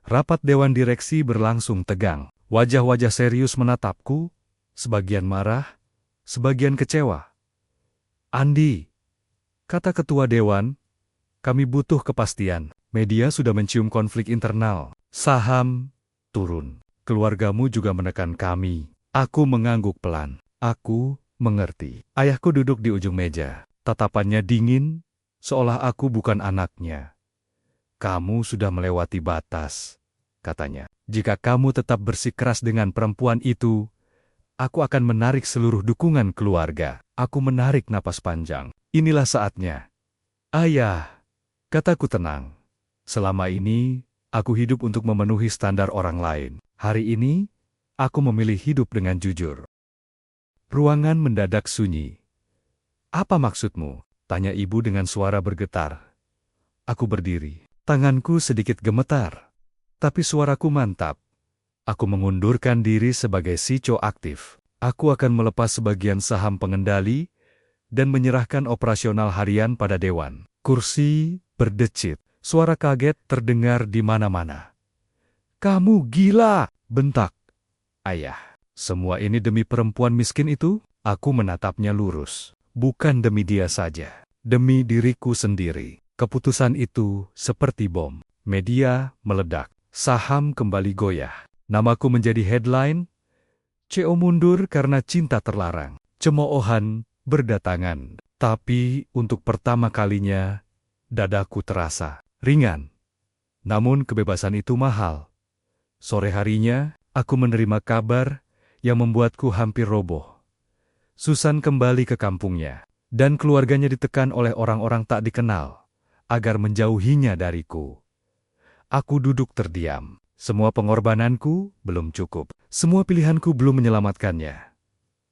Rapat dewan direksi berlangsung tegang. Wajah-wajah serius menatapku, sebagian marah, sebagian kecewa. Andi, kata ketua dewan, kami butuh kepastian. Media sudah mencium konflik internal. Saham turun. Keluargamu juga menekan kami. Aku mengangguk pelan. Aku mengerti. Ayahku duduk di ujung meja. Tatapannya dingin, seolah aku bukan anaknya. Kamu sudah melewati batas, katanya. Jika kamu tetap bersikeras dengan perempuan itu, aku akan menarik seluruh dukungan keluarga. Aku menarik napas panjang. Inilah saatnya. Ayah, kataku tenang. Selama ini, aku hidup untuk memenuhi standar orang lain. Hari ini, aku memilih hidup dengan jujur. Ruangan mendadak sunyi. Apa maksudmu? Tanya ibu dengan suara bergetar. Aku berdiri. Tanganku sedikit gemetar. Tapi suaraku mantap. Aku mengundurkan diri sebagai CEO aktif. Aku akan melepas sebagian saham pengendali dan menyerahkan operasional harian pada dewan. Kursi berdecit. Suara kaget terdengar di mana-mana. Kamu gila, bentak ayah. Semua ini demi perempuan miskin itu? Aku menatapnya lurus. Bukan demi dia saja. Demi diriku sendiri. Keputusan itu seperti bom. Media meledak. Saham kembali goyah. Namaku menjadi headline. CO mundur karena cinta terlarang. Cemoohan berdatangan. Tapi untuk pertama kalinya, dadaku terasa ringan. Namun kebebasan itu mahal. Sore harinya, aku menerima kabar yang membuatku hampir roboh. Susan kembali ke kampungnya, dan keluarganya ditekan oleh orang-orang tak dikenal, agar menjauhinya dariku. Aku duduk terdiam. Semua pengorbananku belum cukup. Semua pilihanku belum menyelamatkannya.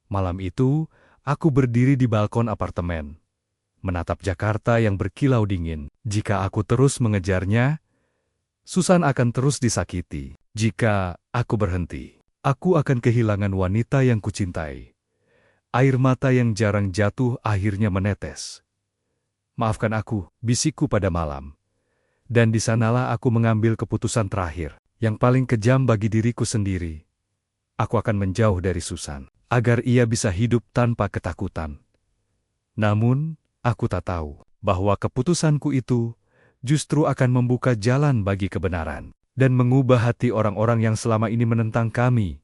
Malam itu, aku berdiri di balkon apartemen, menatap Jakarta yang berkilau dingin. Jika aku terus mengejarnya, Susan akan terus disakiti. Jika aku berhenti, aku akan kehilangan wanita yang kucintai. Air mata yang jarang jatuh akhirnya menetes. Maafkan aku, bisikku pada malam. Dan di sanalah aku mengambil keputusan terakhir, yang paling kejam bagi diriku sendiri. Aku akan menjauh dari Susan, agar ia bisa hidup tanpa ketakutan. Namun, aku tak tahu bahwa keputusanku itu justru akan membuka jalan bagi kebenaran, dan mengubah hati orang-orang yang selama ini menentang kami.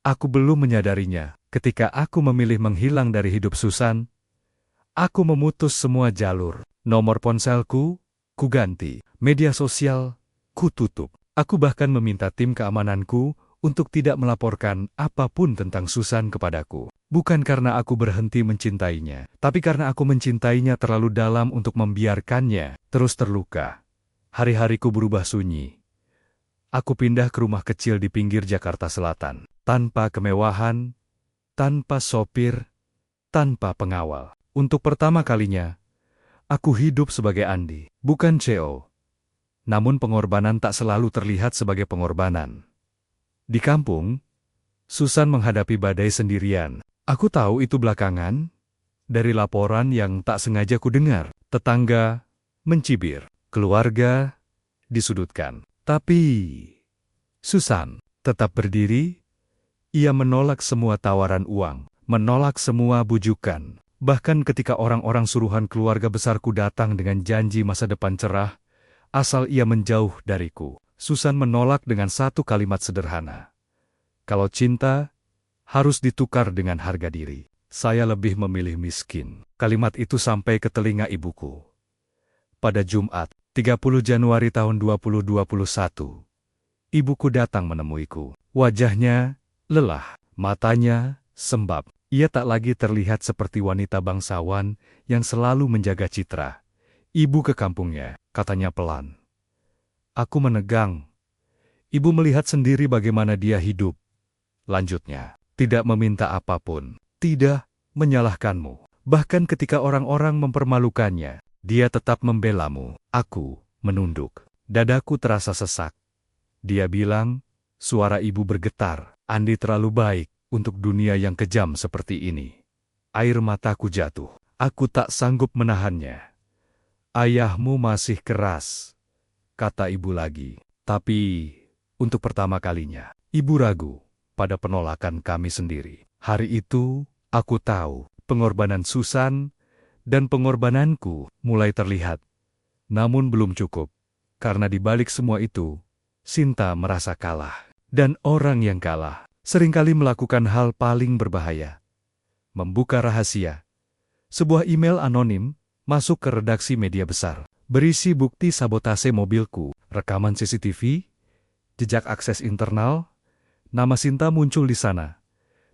Aku belum menyadarinya. Ketika aku memilih menghilang dari hidup Susan, aku memutus semua jalur. Nomor ponselku, ku ganti. Media sosial, ku tutup. Aku bahkan meminta tim keamananku untuk tidak melaporkan apapun tentang Susan kepadaku. Bukan karena aku berhenti mencintainya, tapi karena aku mencintainya terlalu dalam untuk membiarkannya terus terluka. Hari-hariku berubah sunyi. Aku pindah ke rumah kecil di pinggir Jakarta Selatan, tanpa kemewahan, tanpa sopir, tanpa pengawal. Untuk pertama kalinya, aku hidup sebagai Andi, bukan CO. Namun pengorbanan tak selalu terlihat sebagai pengorbanan. Di kampung, Susan menghadapi badai sendirian. Aku tahu itu belakangan, dari laporan yang tak sengaja ku dengar. Tetangga mencibir, keluarga disudutkan. Tapi Susan tetap berdiri. Ia menolak semua tawaran uang, menolak semua bujukan. Bahkan ketika orang-orang suruhan keluarga besarku datang dengan janji masa depan cerah, asal ia menjauh dariku, Susan menolak dengan satu kalimat sederhana. Kalau cinta, harus ditukar dengan harga diri. Saya lebih memilih miskin. Kalimat itu sampai ke telinga ibuku. Pada Jumat, 30 Januari tahun 2021, ibuku datang menemuiku. Wajahnya lelah, matanya sembab. Ia tak lagi terlihat seperti wanita bangsawan yang selalu menjaga citra. Ibu ke kampungnya, katanya pelan. Aku menegang. Ibu melihat sendiri bagaimana dia hidup. Lanjutnya, tidak meminta apapun, tidak menyalahkanmu. Bahkan ketika orang-orang mempermalukannya, dia tetap membelamu. Aku menunduk. Dadaku terasa sesak. Dia bilang, suara ibu bergetar. Andi terlalu baik untuk dunia yang kejam seperti ini. Air mataku jatuh. Aku tak sanggup menahannya. Ayahmu masih keras, kata ibu lagi. Tapi, untuk pertama kalinya, ibu ragu pada penolakan kami sendiri. Hari itu, aku tahu pengorbanan Susan dan pengorbananku mulai terlihat. Namun belum cukup, karena di balik semua itu, Sinta merasa kalah. Dan orang yang kalah seringkali melakukan hal paling berbahaya. Membuka rahasia. Sebuah email anonim masuk ke redaksi media besar, berisi bukti sabotase mobilku, rekaman CCTV, jejak akses internal. Nama Sinta muncul di sana,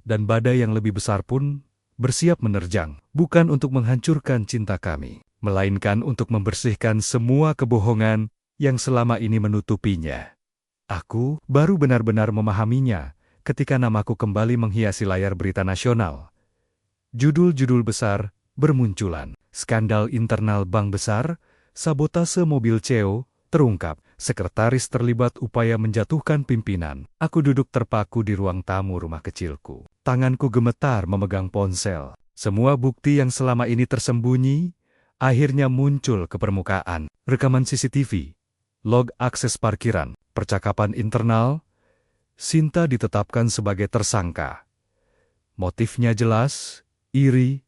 dan badai yang lebih besar pun bersiap menerjang, bukan untuk menghancurkan cinta kami, melainkan untuk membersihkan semua kebohongan yang selama ini menutupinya. Aku baru benar-benar memahaminya ketika namaku kembali menghiasi layar berita nasional. Judul-judul besar bermunculan. Skandal internal bank besar, sabotase mobil CEO, terungkap. Sekretaris terlibat upaya menjatuhkan pimpinan. Aku duduk terpaku di ruang tamu rumah kecilku. Tanganku gemetar memegang ponsel. Semua bukti yang selama ini tersembunyi, akhirnya muncul ke permukaan. Rekaman CCTV, log akses parkiran, percakapan internal. Sinta ditetapkan sebagai tersangka. Motifnya jelas, iri,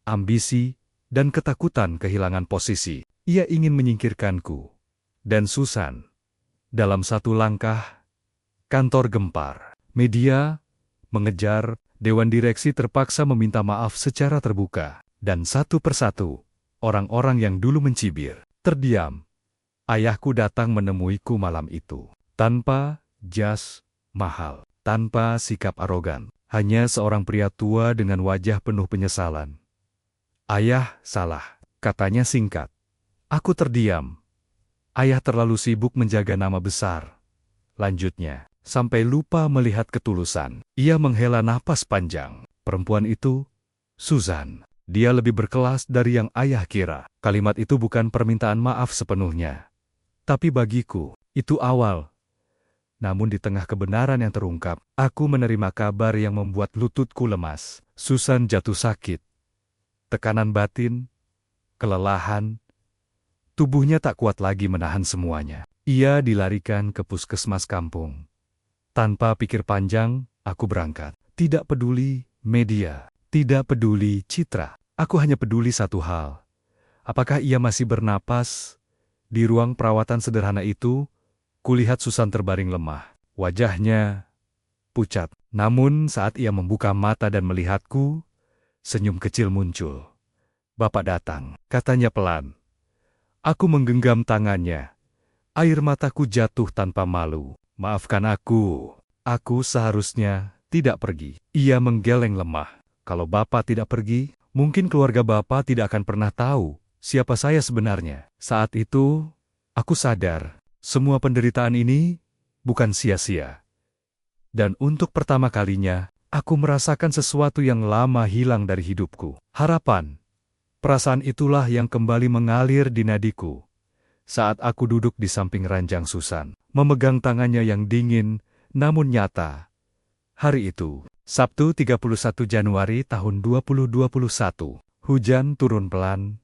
ambisi, dan ketakutan kehilangan posisi. Ia ingin menyingkirkanku. Dan Susan. Dalam satu langkah, kantor gempar. Media mengejar, Dewan Direksi terpaksa meminta maaf secara terbuka. Dan satu persatu, orang-orang yang dulu mencibir, terdiam. Ayahku datang menemuiku malam itu. Tanpa jas mahal, tanpa sikap arogan. Hanya seorang pria tua dengan wajah penuh penyesalan. Ayah salah, katanya singkat. Aku terdiam. Ayah terlalu sibuk menjaga nama besar. Lanjutnya, sampai lupa melihat ketulusan. Ia menghela napas panjang. Perempuan itu, Susan. Dia lebih berkelas dari yang ayah kira. Kalimat itu bukan permintaan maaf sepenuhnya. Tapi bagiku, itu awal. Namun di tengah kebenaran yang terungkap, aku menerima kabar yang membuat lututku lemas. Susan jatuh sakit. Tekanan batin, kelelahan, tubuhnya tak kuat lagi menahan semuanya. Ia dilarikan ke puskesmas kampung. Tanpa pikir panjang, aku berangkat. Tidak peduli media, tidak peduli citra. Aku hanya peduli satu hal. Apakah ia masih bernapas? Di ruang perawatan sederhana itu, kulihat Susan terbaring lemah. Wajahnya pucat. Namun saat ia membuka mata dan melihatku, senyum kecil muncul. Bapak datang, katanya pelan. Aku menggenggam tangannya. Air mataku jatuh tanpa malu. Maafkan aku seharusnya tidak pergi. Ia menggeleng lemah. Kalau Bapak tidak pergi, mungkin keluarga Bapak tidak akan pernah tahu siapa saya sebenarnya. Saat itu, aku sadar, semua penderitaan ini bukan sia-sia. Dan untuk pertama kalinya, aku merasakan sesuatu yang lama hilang dari hidupku. Harapan. Perasaan itulah yang kembali mengalir di nadiku. Saat aku duduk di samping ranjang Susan, memegang tangannya yang dingin, namun nyata. Hari itu, Sabtu 31 Januari tahun 2021, hujan turun pelan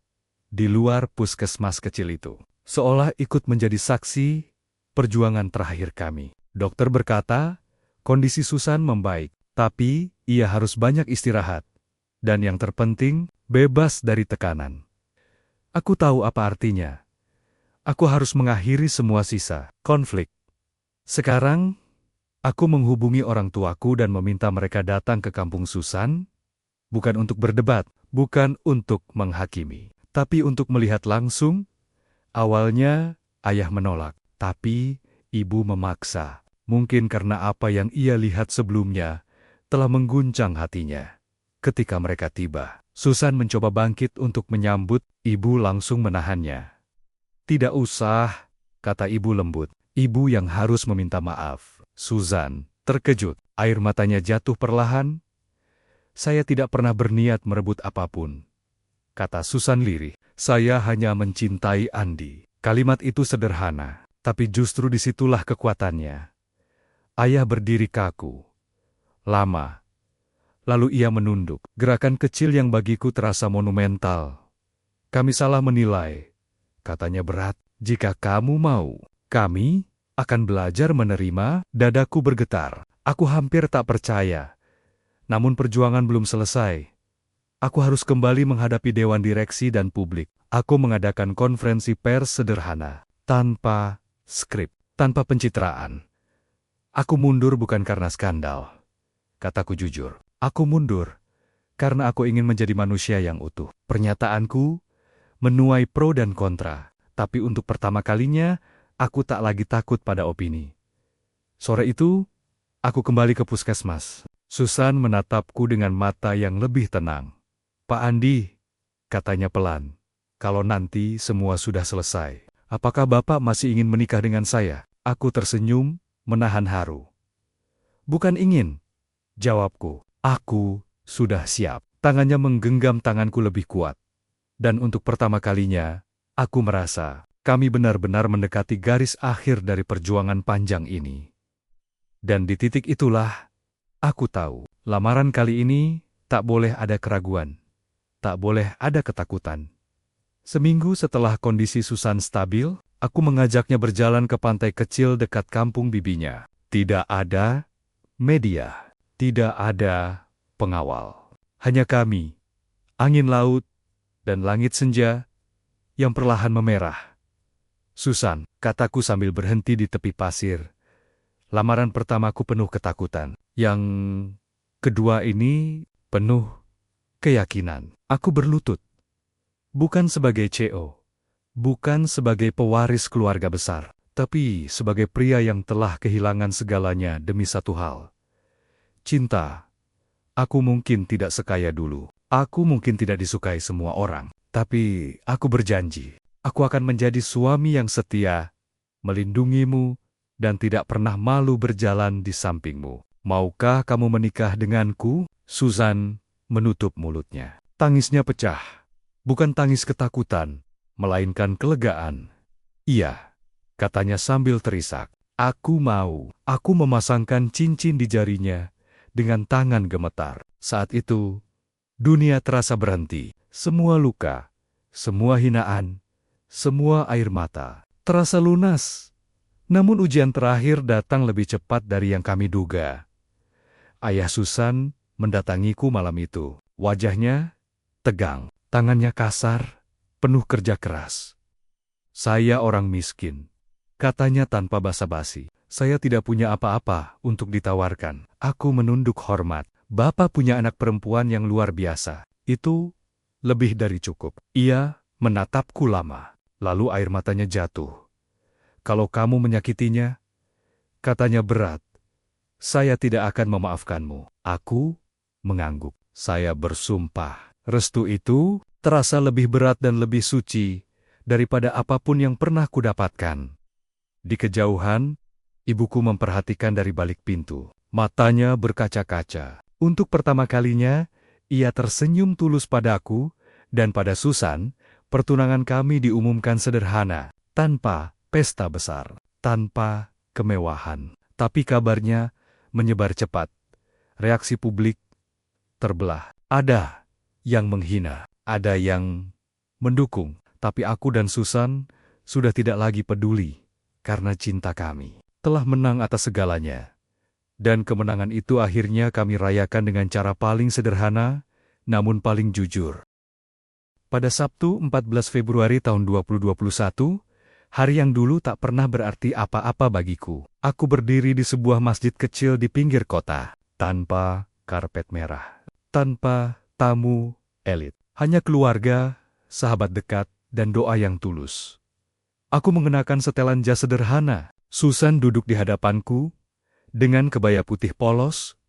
di luar puskesmas kecil itu. Seolah ikut menjadi saksi perjuangan terakhir kami. Dokter berkata, kondisi Susan membaik, tapi ia harus banyak istirahat. Dan yang terpenting, bebas dari tekanan. Aku tahu apa artinya. Aku harus mengakhiri semua sisa konflik. Sekarang, aku menghubungi orang tuaku dan meminta mereka datang ke kampung Susan, bukan untuk berdebat, bukan untuk menghakimi, tapi untuk melihat langsung. Awalnya, ayah menolak, tapi ibu memaksa. Mungkin karena apa yang ia lihat sebelumnya telah mengguncang hatinya. Ketika mereka tiba, Susan mencoba bangkit untuk menyambut, ibu langsung menahannya. Tidak usah, kata ibu lembut. Ibu yang harus meminta maaf. Susan terkejut, air matanya jatuh perlahan. Saya tidak pernah berniat merebut apapun, kata Susan lirih. Saya hanya mencintai Andi. Kalimat itu sederhana, tapi justru disitulah kekuatannya. Ayah berdiri kaku. Lama. Lalu ia menunduk. Gerakan kecil yang bagiku terasa monumental. Kami salah menilai, katanya berat. Jika kamu mau, kami akan belajar menerima. Dadaku bergetar. Aku hampir tak percaya. Namun perjuangan belum selesai. Aku harus kembali menghadapi Dewan Direksi dan publik. Aku mengadakan konferensi pers sederhana, tanpa skrip, tanpa pencitraan. Aku mundur bukan karena skandal, kataku jujur. Aku mundur karena aku ingin menjadi manusia yang utuh. Pernyataanku menuai pro dan kontra, tapi untuk pertama kalinya, aku tak lagi takut pada opini. Sore itu, aku kembali ke puskesmas. Susan menatapku dengan mata yang lebih tenang. Pak Andi, katanya pelan, kalau nanti semua sudah selesai, apakah Bapak masih ingin menikah dengan saya? Aku tersenyum, menahan haru. Bukan ingin, jawabku. Aku sudah siap. Tangannya menggenggam tanganku lebih kuat. Dan untuk pertama kalinya, aku merasa kami benar-benar mendekati garis akhir dari perjuangan panjang ini. Dan di titik itulah, aku tahu, lamaran kali ini tak boleh ada keraguan. Tak boleh ada ketakutan. Seminggu setelah kondisi Susan stabil, aku mengajaknya berjalan ke pantai kecil dekat kampung bibinya. Tidak ada media, tidak ada pengawal. Hanya kami, angin laut, dan langit senja yang perlahan memerah. Susan, kataku sambil berhenti di tepi pasir. Lamaran pertamaku penuh ketakutan. Yang kedua ini penuh keyakinan. Aku berlutut. Bukan sebagai CEO, bukan sebagai pewaris keluarga besar, tapi sebagai pria yang telah kehilangan segalanya demi satu hal. Cinta. Aku mungkin tidak sekaya dulu. Aku mungkin tidak disukai semua orang. Tapi aku berjanji, aku akan menjadi suami yang setia, melindungimu, dan tidak pernah malu berjalan di sampingmu. Maukah kamu menikah denganku? Susan menutup mulutnya. Tangisnya pecah. Bukan tangis ketakutan, melainkan kelegaan. Iya, katanya sambil terisak. Aku mau. Aku memasangkan cincin di jarinya dengan tangan gemetar. Saat itu, dunia terasa berhenti. Semua luka, semua hinaan, semua air mata terasa lunas. Namun ujian terakhir datang lebih cepat dari yang kami duga. Ayah Susan mendatangiku malam itu. Wajahnya tegang, tangannya kasar, penuh kerja keras. Saya orang miskin, katanya tanpa basa-basi. Saya tidak punya apa-apa untuk ditawarkan. Aku menunduk hormat. Bapak punya anak perempuan yang luar biasa. Itu lebih dari cukup. Ia menatapku lama, lalu air matanya jatuh. Kalau kamu menyakitinya, katanya berat, saya tidak akan memaafkanmu. Aku mengangguk. Saya bersumpah. Restu itu terasa lebih berat dan lebih suci daripada apapun yang pernah kudapatkan. Di kejauhan, ibuku memperhatikan dari balik pintu. Matanya berkaca-kaca. Untuk pertama kalinya, ia tersenyum tulus padaku, dan pada Susan, pertunangan kami diumumkan sederhana, tanpa pesta besar, tanpa kemewahan. Tapi kabarnya menyebar cepat. Reaksi publik terbelah. Ada yang menghina, ada yang mendukung. Tapi aku dan Susan sudah tidak lagi peduli, karena cinta kami telah menang atas segalanya. Dan kemenangan itu akhirnya kami rayakan dengan cara paling sederhana, namun paling jujur. Pada Sabtu 14 Februari tahun 2021, hari yang dulu tak pernah berarti apa-apa bagiku. Aku berdiri di sebuah masjid kecil di pinggir kota, tanpa karpet merah, tanpa tamu elit. Hanya keluarga, sahabat dekat, dan doa yang tulus. Aku mengenakan setelan jas sederhana. Susan duduk di hadapanku, dengan kebaya putih polos,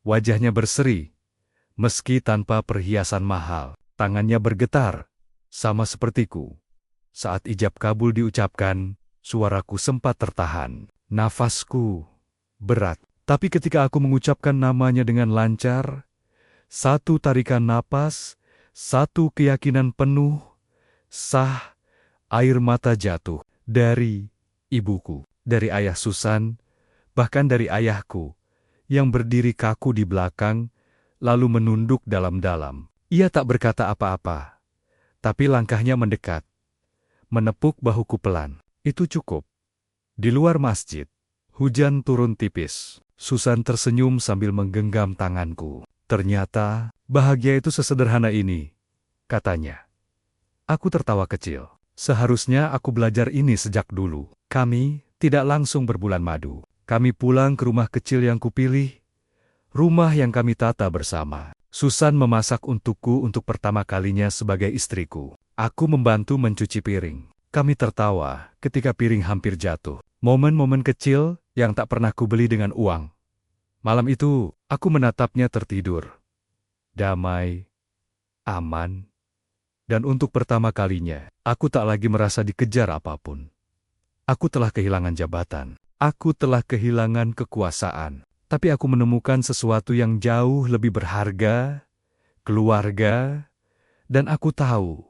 wajahnya berseri, meski tanpa perhiasan mahal. Tangannya bergetar, sama sepertiku. Saat ijab kabul diucapkan, suaraku sempat tertahan. Nafasku berat. Tapi ketika aku mengucapkan namanya dengan lancar, satu tarikan napas, satu keyakinan penuh, sah, air mata jatuh. Dari ibuku, dari ayah Susan, bahkan dari ayahku, yang berdiri kaku di belakang, lalu menunduk dalam-dalam. Ia tak berkata apa-apa, tapi langkahnya mendekat, menepuk bahuku pelan. Itu cukup. Di luar masjid, hujan turun tipis. Susan tersenyum sambil menggenggam tanganku. Ternyata, bahagia itu sesederhana ini, katanya. Aku tertawa kecil. Seharusnya aku belajar ini sejak dulu. Kami tidak langsung berbulan madu. Kami pulang ke rumah kecil yang kupilih, rumah yang kami tata bersama. Susan memasak untukku untuk pertama kalinya sebagai istriku. Aku membantu mencuci piring. Kami tertawa ketika piring hampir jatuh. Momen-momen kecil yang tak pernah kubeli dengan uang. Malam itu, aku menatapnya tertidur. Damai, aman, dan untuk pertama kalinya, aku tak lagi merasa dikejar apapun. Aku telah kehilangan jabatan. Aku telah kehilangan kekuasaan. Tapi aku menemukan sesuatu yang jauh lebih berharga, keluarga, dan aku tahu,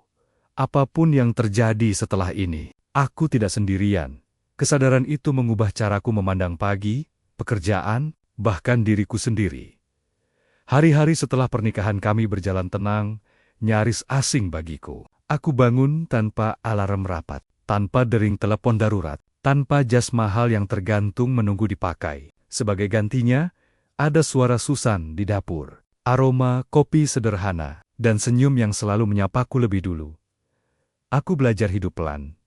apapun yang terjadi setelah ini, aku tidak sendirian. Kesadaran itu mengubah caraku memandang pagi, pekerjaan, bahkan diriku sendiri. Hari-hari setelah pernikahan kami berjalan tenang, nyaris asing bagiku. Aku bangun tanpa alarm rapat, tanpa dering telepon darurat, tanpa jas mahal yang tergantung menunggu dipakai. Sebagai gantinya, ada suara Susan di dapur. aroma kopi sederhana, dan senyum yang selalu menyapaku lebih dulu. Aku belajar hidup pelan.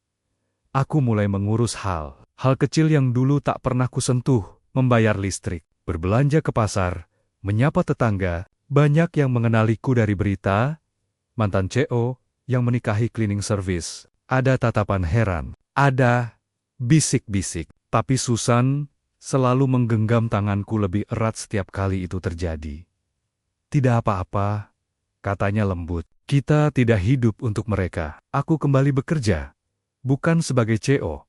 Aku mulai mengurus hal kecil yang dulu tak pernah kusentuh, membayar listrik, berbelanja ke pasar, menyapa tetangga. Banyak yang mengenaliku dari berita, mantan CO yang menikahi cleaning service. Ada tatapan heran, ada bisik-bisik, tapi Susan selalu menggenggam tanganku lebih erat setiap kali itu terjadi. Tidak apa-apa, katanya lembut. Kita tidak hidup untuk mereka. Aku kembali bekerja, bukan sebagai CO,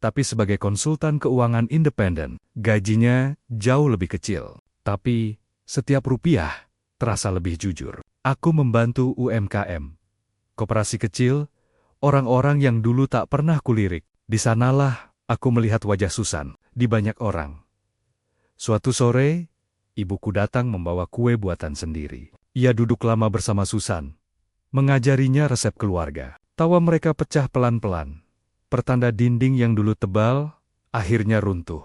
tapi sebagai konsultan keuangan independen. Gajinya jauh lebih kecil, tapi setiap rupiah terasa lebih jujur. Aku membantu UMKM, koperasi kecil, orang-orang yang dulu tak pernah kulirik. Di sanalah aku melihat wajah Susan di banyak orang. Suatu sore, ibuku datang membawa kue buatan sendiri. Ia duduk lama bersama Susan, mengajarinya resep keluarga. Tawa mereka pecah pelan-pelan. Pertanda dinding yang dulu tebal, akhirnya runtuh.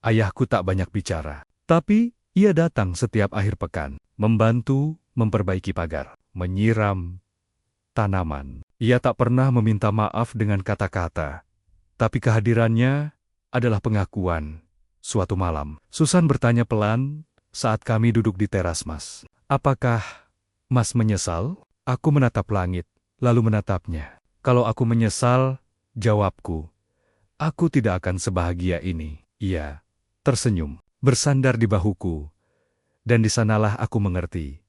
Ayahku tak banyak bicara, tapi ia datang setiap akhir pekan, membantu memperbaiki pagar, menyiram tanaman. Ia tak pernah meminta maaf dengan kata-kata, tapi kehadirannya adalah pengakuan. Suatu malam, Susan bertanya pelan saat kami duduk di teras Mas. Apakah Mas menyesal? Aku menatap langit, lalu menatapnya. Kalau aku menyesal, jawabku, aku tidak akan sebahagia ini. Ia tersenyum, bersandar di bahuku, dan di sanalah aku mengerti.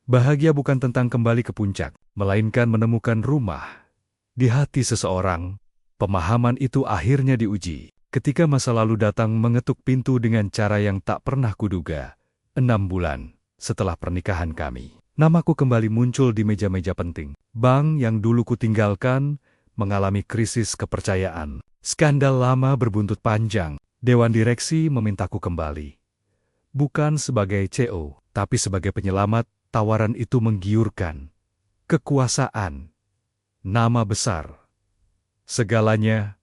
Bahagia bukan tentang kembali ke puncak, melainkan menemukan rumah di hati seseorang. Pemahaman itu akhirnya diuji ketika masa lalu datang mengetuk pintu dengan cara yang tak pernah kuduga. 6 bulan setelah pernikahan kami, namaku kembali muncul di meja-meja penting. Bank yang dulu kutinggalkan mengalami krisis kepercayaan. Skandal lama berbuntut panjang. Dewan direksi memintaku kembali. Bukan sebagai CO, tapi sebagai penyelamat. Tawaran itu menggiurkan. Kekuasaan, nama besar, segalanya.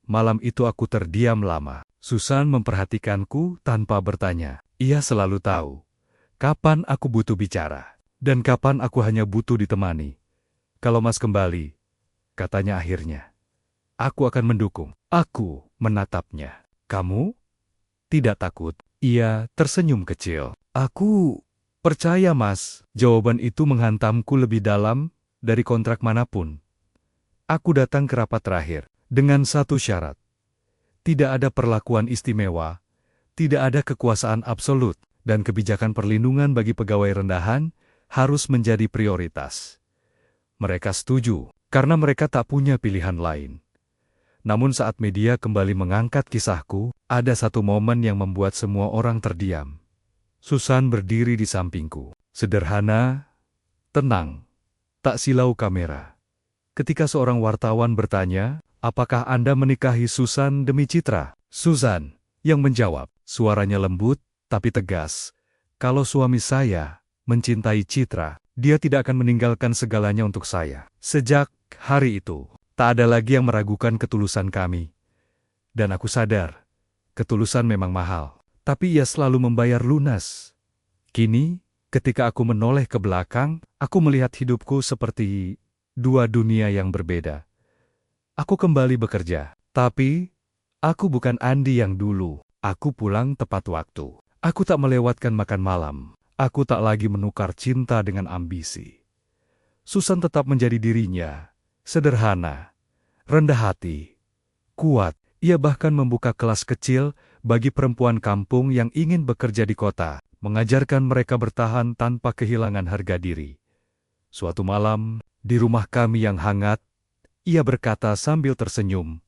Malam itu aku terdiam lama. Susan memperhatikanku tanpa bertanya. Ia selalu tahu kapan aku butuh bicara, dan kapan aku hanya butuh ditemani. Kalau Mas kembali, katanya akhirnya, aku akan mendukung. Aku menatapnya. Kamu tidak takut? Ia tersenyum kecil. Aku percaya Mas. Jawaban itu menghantamku lebih dalam dari kontrak manapun. Aku datang ke rapat terakhir dengan satu syarat. Tidak ada perlakuan istimewa, tidak ada kekuasaan absolut, dan kebijakan perlindungan bagi pegawai rendahan harus menjadi prioritas. Mereka setuju, karena mereka tak punya pilihan lain. Namun saat media kembali mengangkat kisahku, ada satu momen yang membuat semua orang terdiam. Susan berdiri di sampingku, sederhana, tenang, tak silau kamera. Ketika seorang wartawan bertanya, apakah Anda menikahi Susan demi citra? Susan yang menjawab, suaranya lembut tapi tegas. Kalau suami saya mencintai citra, dia tidak akan meninggalkan segalanya untuk saya. Sejak hari itu, tak ada lagi yang meragukan ketulusan kami. Dan aku sadar, ketulusan memang mahal, tapi ia selalu membayar lunas. Kini, ketika aku menoleh ke belakang, aku melihat hidupku seperti dua dunia yang berbeda. Aku kembali bekerja, tapi aku bukan Andi yang dulu. Aku pulang tepat waktu. Aku tak melewatkan makan malam. Aku tak lagi menukar cinta dengan ambisi. Susan tetap menjadi dirinya, sederhana, rendah hati, kuat. Ia bahkan membuka kelas kecil bagi perempuan kampung yang ingin bekerja di kota, mengajarkan mereka bertahan tanpa kehilangan harga diri. Suatu malam, di rumah kami yang hangat, ia berkata sambil tersenyum,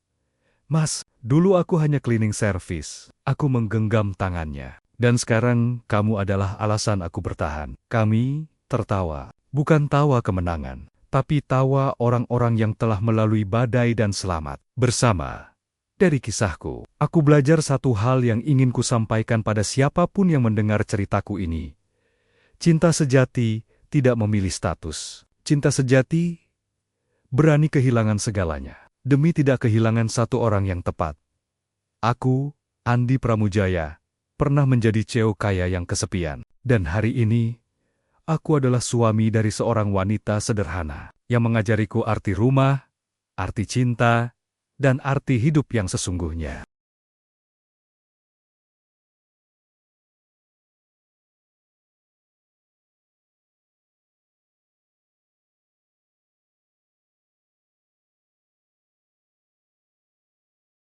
"Mas, dulu aku hanya cleaning service." Aku menggenggam tangannya. "Dan sekarang kamu adalah alasan aku bertahan." Kami tertawa, bukan tawa kemenangan, tapi tawa orang-orang yang telah melalui badai dan selamat bersama. Dari kisahku, aku belajar satu hal yang ingin ku sampaikan pada siapapun yang mendengar ceritaku ini. Cinta sejati tidak memilih status. Cinta sejati berani kehilangan segalanya demi tidak kehilangan satu orang yang tepat. Aku, Andi Pramujaya, pernah menjadi CEO kaya yang kesepian. Dan hari ini, aku adalah suami dari seorang wanita sederhana yang mengajariku arti rumah, arti cinta, dan arti hidup yang sesungguhnya.